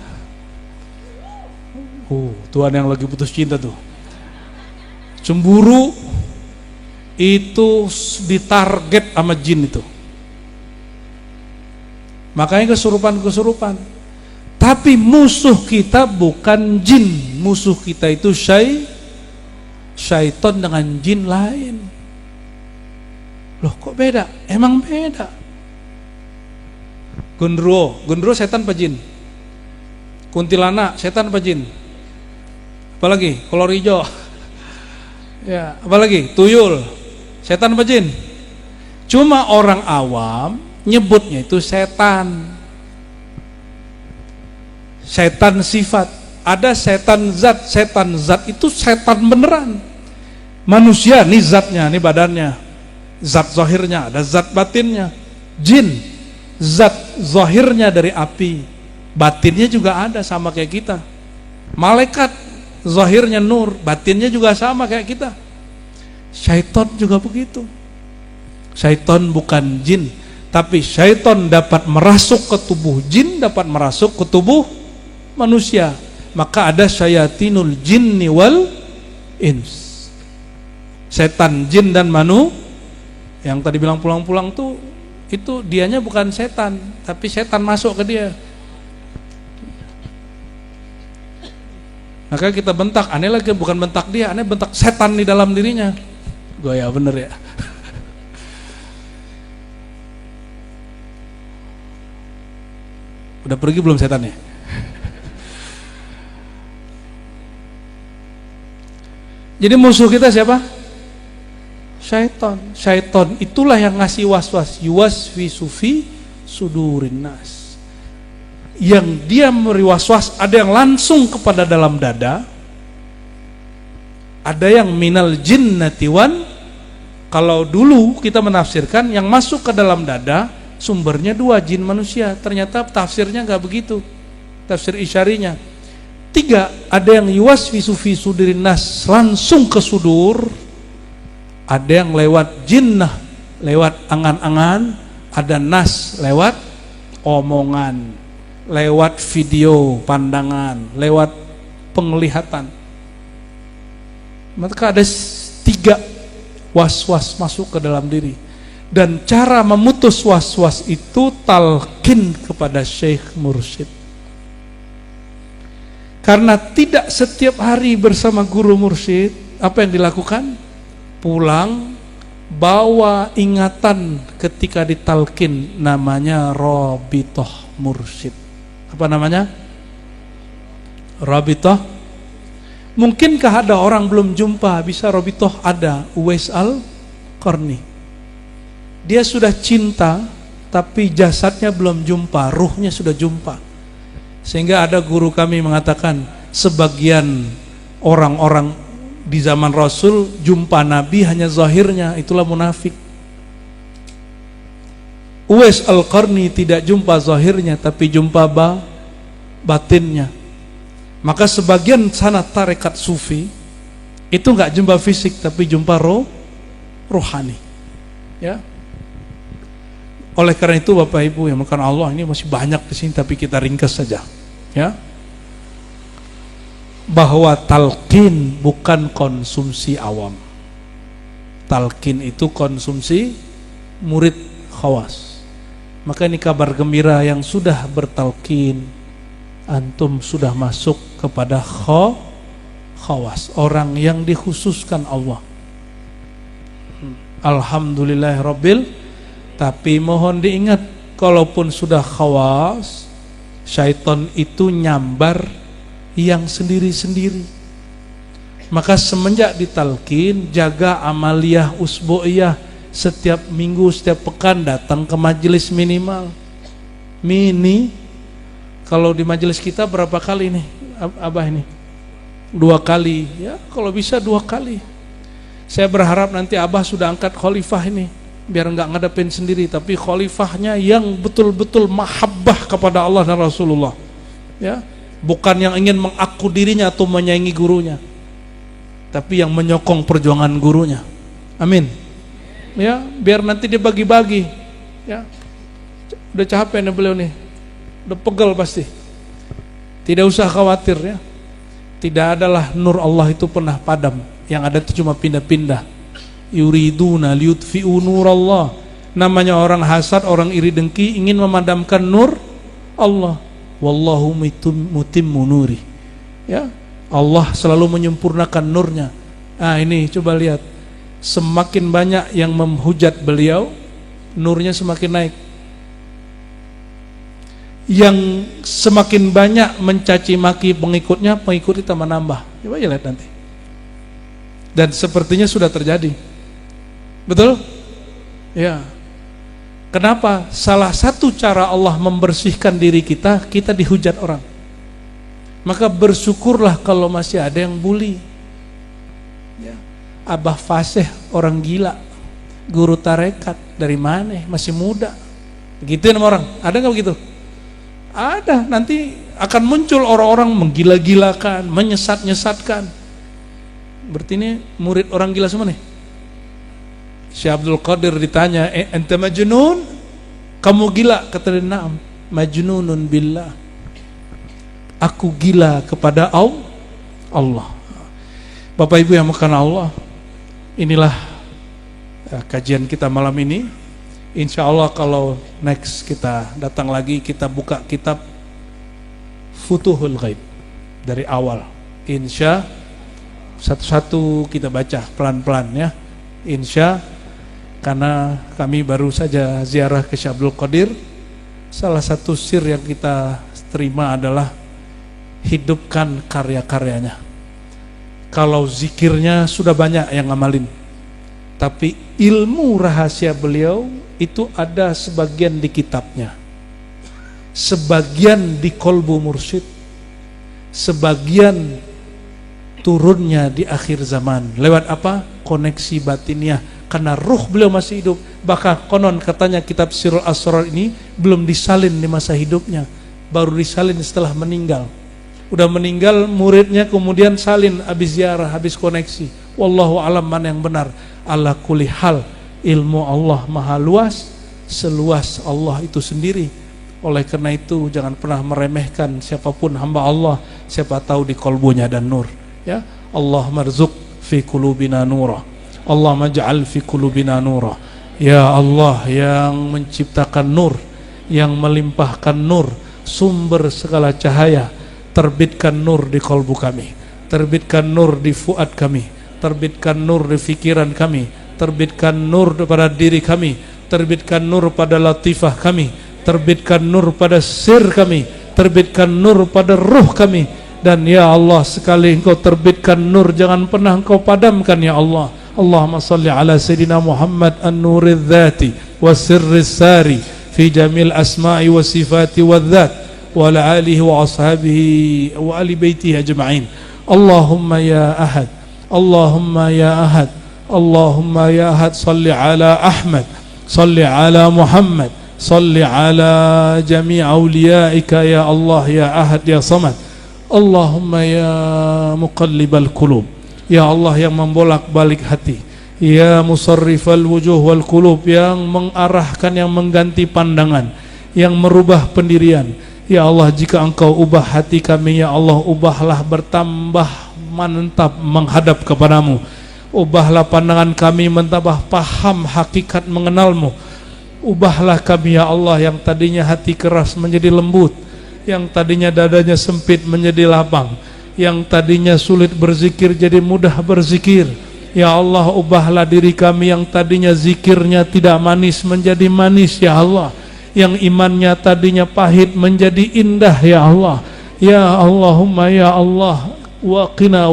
[SPEAKER 2] Tuhan yang lagi putus cinta tuh. Cemburu, itu ditarget sama jin itu. Makanya kesurupan. Tapi musuh kita bukan jin, musuh kita itu syaitan dengan jin lain. Loh, kok beda? Emang beda. Gondro setan apa jin? Kuntilanak setan apa jin? Apalagi kolor hijau. Ya, apalagi tuyul setan apa jin? Cuma orang awam nyebutnya itu setan. Setan sifat. Ada setan zat itu setan beneran. Manusia nih zatnya, nih badannya, zat zahirnya, ada zat batinnya. Jin, zat zahirnya dari api, batinnya juga ada sama kayak kita. Malaikat, zahirnya nur, batinnya juga sama kayak kita. Syaitan juga begitu. Syaitan bukan jin, tapi syaitan dapat merasuk ke tubuh jin, dapat merasuk ke tubuh manusia. Maka ada syayatinul jinni wal ins. Setan, jin dan manu. Yang tadi bilang pulang-pulang tuh, itu dianya bukan setan, tapi setan masuk ke dia. Maka kita bentak, aneh lagi bukan bentak dia, aneh bentak setan di dalam dirinya. Goya bener ya. Udah pergi belum setannya? Jadi musuh kita siapa? Syaitan. Syaitan itulah yang ngasih was-was, yuwaswisu fi sudurin nas. Yang dia memberi was-was, ada yang langsung kepada dalam dada, ada yang minal jinnati wan. Kalau dulu kita menafsirkan yang masuk ke dalam dada sumbernya 2, jin manusia. Ternyata tafsirnya nggak begitu, tafsir isyarinya 3. Ada yang yuwaswisu fi sudurin nas, langsung ke sudur. Ada yang lewat jinnah, lewat angan-angan. Ada nas, lewat omongan, lewat video, pandangan, lewat penglihatan. Maka ada 3 was-was masuk ke dalam diri. Dan cara memutus was-was itu talqin kepada syekh mursyid. Karena tidak setiap hari bersama guru mursyid, apa yang dilakukan? Pulang bawa ingatan ketika ditalkin, namanya rabithah mursyid. Apa namanya? Rabithah. Mungkinkah ada orang belum jumpa bisa rabithah? Ada. Uwais al-Qarni, dia sudah cinta tapi jasadnya belum jumpa, ruhnya sudah jumpa. Sehingga ada guru kami mengatakan, sebagian Orang-orang di zaman Rasul jumpa Nabi hanya zahirnya, itulah munafik. Uwais Al-Qarni tidak jumpa zahirnya, tapi jumpa batinnya. Maka sebagian sanad tarekat sufi itu nggak jumpa fisik, tapi jumpa rohani. Ya. Oleh karena itu Bapak Ibu yang melakukan Allah, ini masih banyak di sini, tapi kita ringkas saja. Ya. Bahwa talqin bukan konsumsi awam. Talqin itu konsumsi murid khawas. Maka ini kabar gembira yang sudah bertalqin, antum sudah masuk kepada khawas, orang yang dikhususkan Allah. Alhamdulillahirabbil. Tapi mohon diingat, kalaupun sudah khawas, syaitan itu nyambar yang sendiri-sendiri. Maka semenjak ditalkin, jaga amaliyah usbu'iyah, setiap minggu, setiap pekan datang ke majelis minimal. Kalau di majelis kita berapa kali nih Abah ini? 2 kali ya, kalau bisa 2 kali. Saya berharap nanti Abah sudah angkat khalifah ini, biar enggak ngadepin sendiri, tapi khalifahnya yang betul-betul mahabbah kepada Allah dan Rasulullah. Ya, bukan yang ingin mengaku dirinya atau menyaingi gurunya, tapi yang menyokong perjuangan gurunya. Amin. Ya, biar nanti dia bagi-bagi. Ya, udah capek nih beliau nih, udah pegel pasti. Tidak usah khawatir ya. Tidak adalah nur Allah itu pernah padam. Yang ada itu cuma pindah-pindah. Yuriduna liyutfi'u nurallah. Namanya orang hasad, orang iri dengki, ingin memadamkan nur Allah. Wallahu mutimmu nuri. Ya, Allah selalu menyempurnakan nurnya. Ini coba lihat, semakin banyak yang menghujat beliau, nurnya semakin naik. Yang semakin banyak mencaci maki pengikutnya, pengikut kita menambah. Coba aja lihat nanti. Dan sepertinya sudah terjadi. Betul? Ya. Kenapa? Salah satu cara Allah membersihkan diri kita, kita dihujat orang. Maka bersyukurlah kalau masih ada yang bully. Ya. Abah Fasih orang gila, guru tarekat dari mana? Masih muda. Gituin sama orang. Ada nggak begitu? Ada. Nanti akan muncul orang-orang menggila-gilakan, menyesat-nyesatkan. Berarti ini murid orang gila semua nih. Syekh Abdul Qadir ditanya, ente majnun? Kamu gila? Kata dia, na'am, majnunun billah. Aku gila kepada Allah. Bapak Ibu yang makan Allah, inilah kajian kita malam ini. Insya Allah kalau next kita datang lagi, kita buka kitab Futuhul Ghaib dari awal. Insya satu-satu kita baca pelan-pelan ya. Insya, karena kami baru saja ziarah ke Syekh Abdul Qadir. Salah satu sir yang kita terima adalah hidupkan karya-karyanya. Kalau zikirnya sudah banyak yang ngamalin, tapi ilmu rahasia beliau itu ada sebagian di kitabnya, sebagian di kolbu mursyid, sebagian turunnya di akhir zaman. Lewat apa? Koneksi batiniah. Karena ruh beliau masih hidup. Bahkan konon katanya kitab Sirul Asrar ini belum disalin di masa hidupnya, baru disalin setelah meninggal. Udah meninggal, muridnya kemudian salin habis ziarah, habis koneksi. Wallahu alam mana yang benar. Ala kulli hal, ilmu Allah maha luas, seluas Allah itu sendiri. Oleh karena itu jangan pernah meremehkan siapapun hamba Allah, siapa tahu di kolbunya dan nur. Ya, Allah marzuq fi qulubina nura. Allah maj'al fi qulubina nura. Ya Allah yang menciptakan nur, yang melimpahkan nur, sumber segala cahaya, terbitkan nur di kolbu kami, terbitkan nur di fuad kami, terbitkan nur di fikiran kami, terbitkan nur pada diri kami, terbitkan nur pada latifah kami, terbitkan nur pada sir kami, terbitkan nur pada ruh kami. Dan ya Allah, sekali engkau terbitkan nur, jangan pernah engkau padamkan ya Allah. Allahumma salli ala Sayyidina Muhammad an-nuridh dhati wa sirris sari fi jamil asma'i wa sifati wa dhat wa ala alihi wa ashabihi wa ali baitihi ajma'in. Allahumma ya ahad, Allahumma ya ahad, Allahumma ya ahad, salli ala Ahmad, salli ala Muhammad, salli ala jami' awliyaika ya Allah ya ahad ya samad. Allahumma ya muqallibal qulub, ya Allah yang membolak-balik hati, ya musarrifal wujuh wal qulub, yang mengarahkan, yang mengganti pandangan, yang merubah pendirian. Ya Allah, jika Engkau ubah hati kami, ya Allah, ubahlah bertambah mantap menghadap kepadamu. Ubahlah pandangan kami mentambah paham hakikat mengenalmu. Ubahlah kami ya Allah, yang tadinya hati keras menjadi lembut, yang tadinya dadanya sempit menjadi lapang, yang tadinya sulit berzikir jadi mudah berzikir. Ya Allah, ubahlah diri kami yang tadinya zikirnya tidak manis menjadi manis ya Allah, yang imannya tadinya pahit menjadi indah ya Allah. Ya Allahumma ya Allah, waqina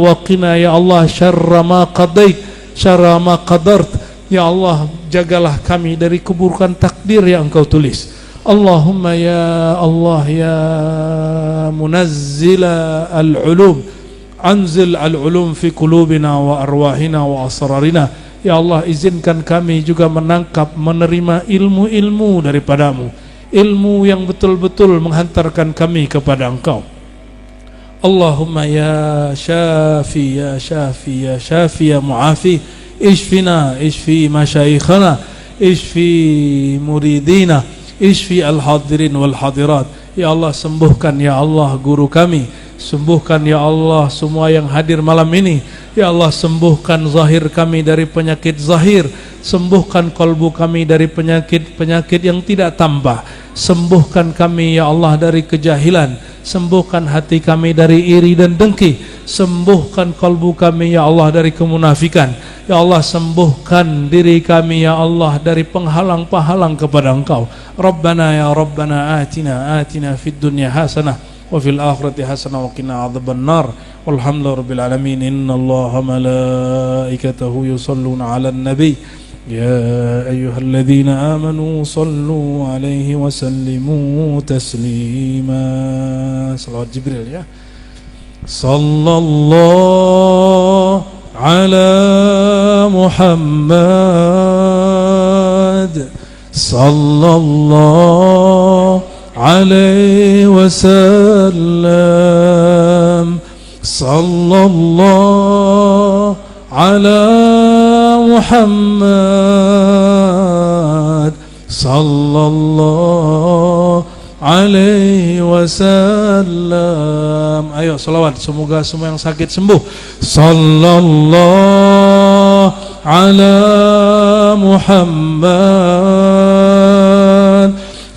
[SPEAKER 2] ya Allah syarra ma qadait, syarra ma qadart. Ya Allah, jagalah kami dari keburukan takdir yang Engkau tulis. Allahumma ya Allah ya munazzila al-ulum, anzil al-ulum fi qulubina wa arwahina wa asrarina. Ya Allah, izinkan kami juga menangkap, menerima ilmu-ilmu daripadamu, ilmu yang betul-betul menghantarkan kami kepada Engkau. Allahumma ya syafi ya syafi ya syafi ya mu'afi, ishfina, ishfi masyayikhana, ishfi muridina, ishfi al-hadirin wal hadirat. Ya Allah, sembuhkan ya Allah guru kami, sembuhkan ya Allah semua yang hadir malam ini. Ya Allah, sembuhkan zahir kami dari penyakit zahir, sembuhkan kalbu kami dari penyakit-penyakit yang tidak tambah. Sembuhkan kami ya Allah dari kejahilan, sembuhkan hati kami dari iri dan dengki, sembuhkan kalbu kami ya Allah dari kemunafikan. Ya Allah, sembuhkan diri kami ya Allah dari penghalang-penghalang kepada Engkau. Rabbana ya Rabbana atina fid dunya hasanah wa fil akhirati hasanah wa qina adzabannar. Walhamdulillahi rabbil alamin. Innallaha malaikatahu yusholluna 'alan nabi. يا أيها الذين آمنوا صلوا عليه وسلموا تسليما. صلوات جبريل يا صلى الله على محمد صلى الله عليه وسلم صلى الله على Muhammad sallallahu alaihi wasallam. Ayo salawat, semoga semua yang sakit sembuh. Sallallahu ala Muhammad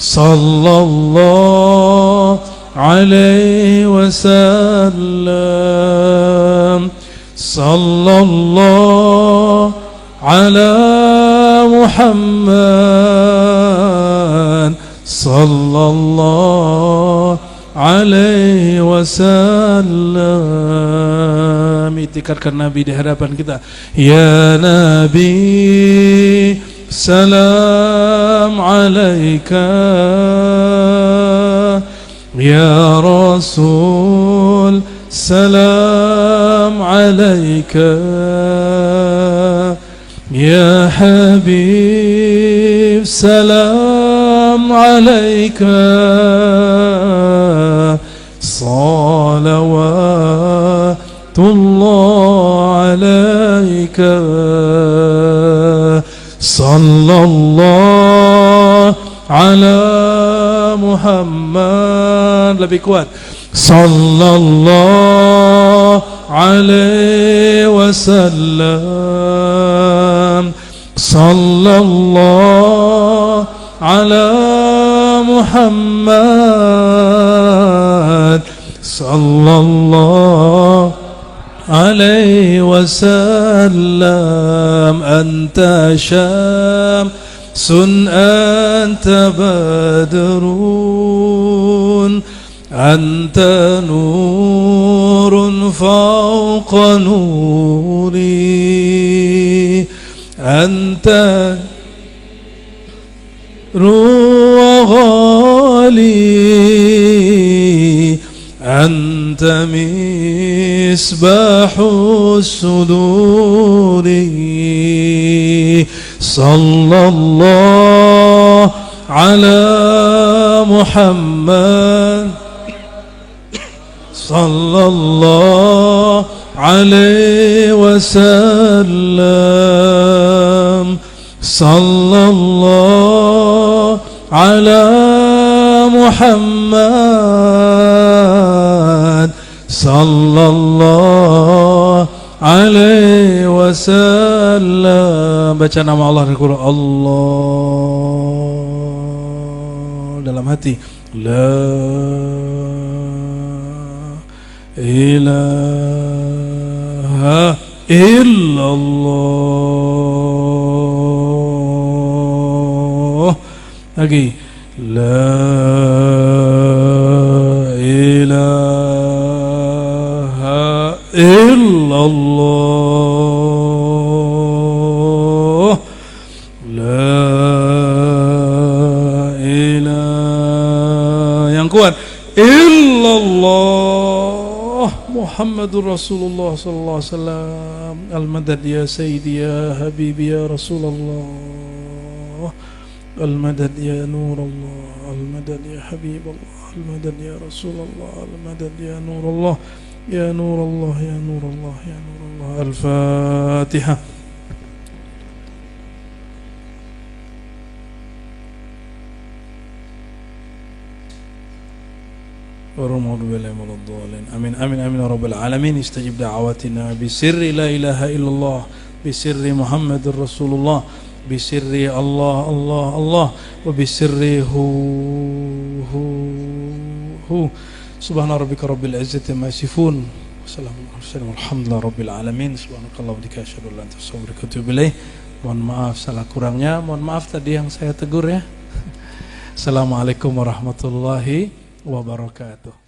[SPEAKER 2] sallallahu alaihi wasallam. Sallallahu ala Muhammad sallallahu alaihi wasallam. Itikadkan Nabi di hadapan kita. Ya Nabi, salam alaika. Ya Rasul, salam alaika. Ya Habib, salam alaika. Salawatullah alaika. Sallallahu ala Muhammad. Lebih kuat. Sallallahu alaihi wasallam. Sallallahu ala Muhammad sallallahu alaihi wasallam. Anta syamsun anta badrun anta nurun fawqa nuri anta ruwa ghali
[SPEAKER 1] أنت مصباح الصدور صلى الله على محمد صلى الله عليه وسلم صلى الله على محمد صلى الله عليه wasallam. Baca nama Allah dan Quran. Allah dalam hati. La ilaha illallah. Lagi. La ilaha illallah. La ilaha yang kuat illallah Muhammadur Rasulullah sallallahu alaihi wasallam. Al-madad ya sayyidi ya habibi ya Rasulullah. Al-madad ya nur Allah. Al-madad ya habib Allah. Al-madad ya Rasulullah. Al-madad ya nur Allah. Ya nur Allah ya nur Allah ya nur Allah. Al-Fatihah. Amin amin amin ya rabbal alamin. Istajib da'awatina bisirri la ilaha illallah, bisirri Muhammadur Rasulullah, bisirri Allah Allah Allah, wa bisirri hu. Subhana rabbika rabbil izzati amma yasifun. Wassalamualaikum warahmatullahi rabbil alamin. Subhanakallah wa bihamdika asyhadu an la ilaha illa anta astaghfiruka wa atubu ilaik. Mohon maaf salah kurangnya, mohon maaf tadi yang saya tegur ya. Assalamualaikum warahmatullahi wabarakatuh.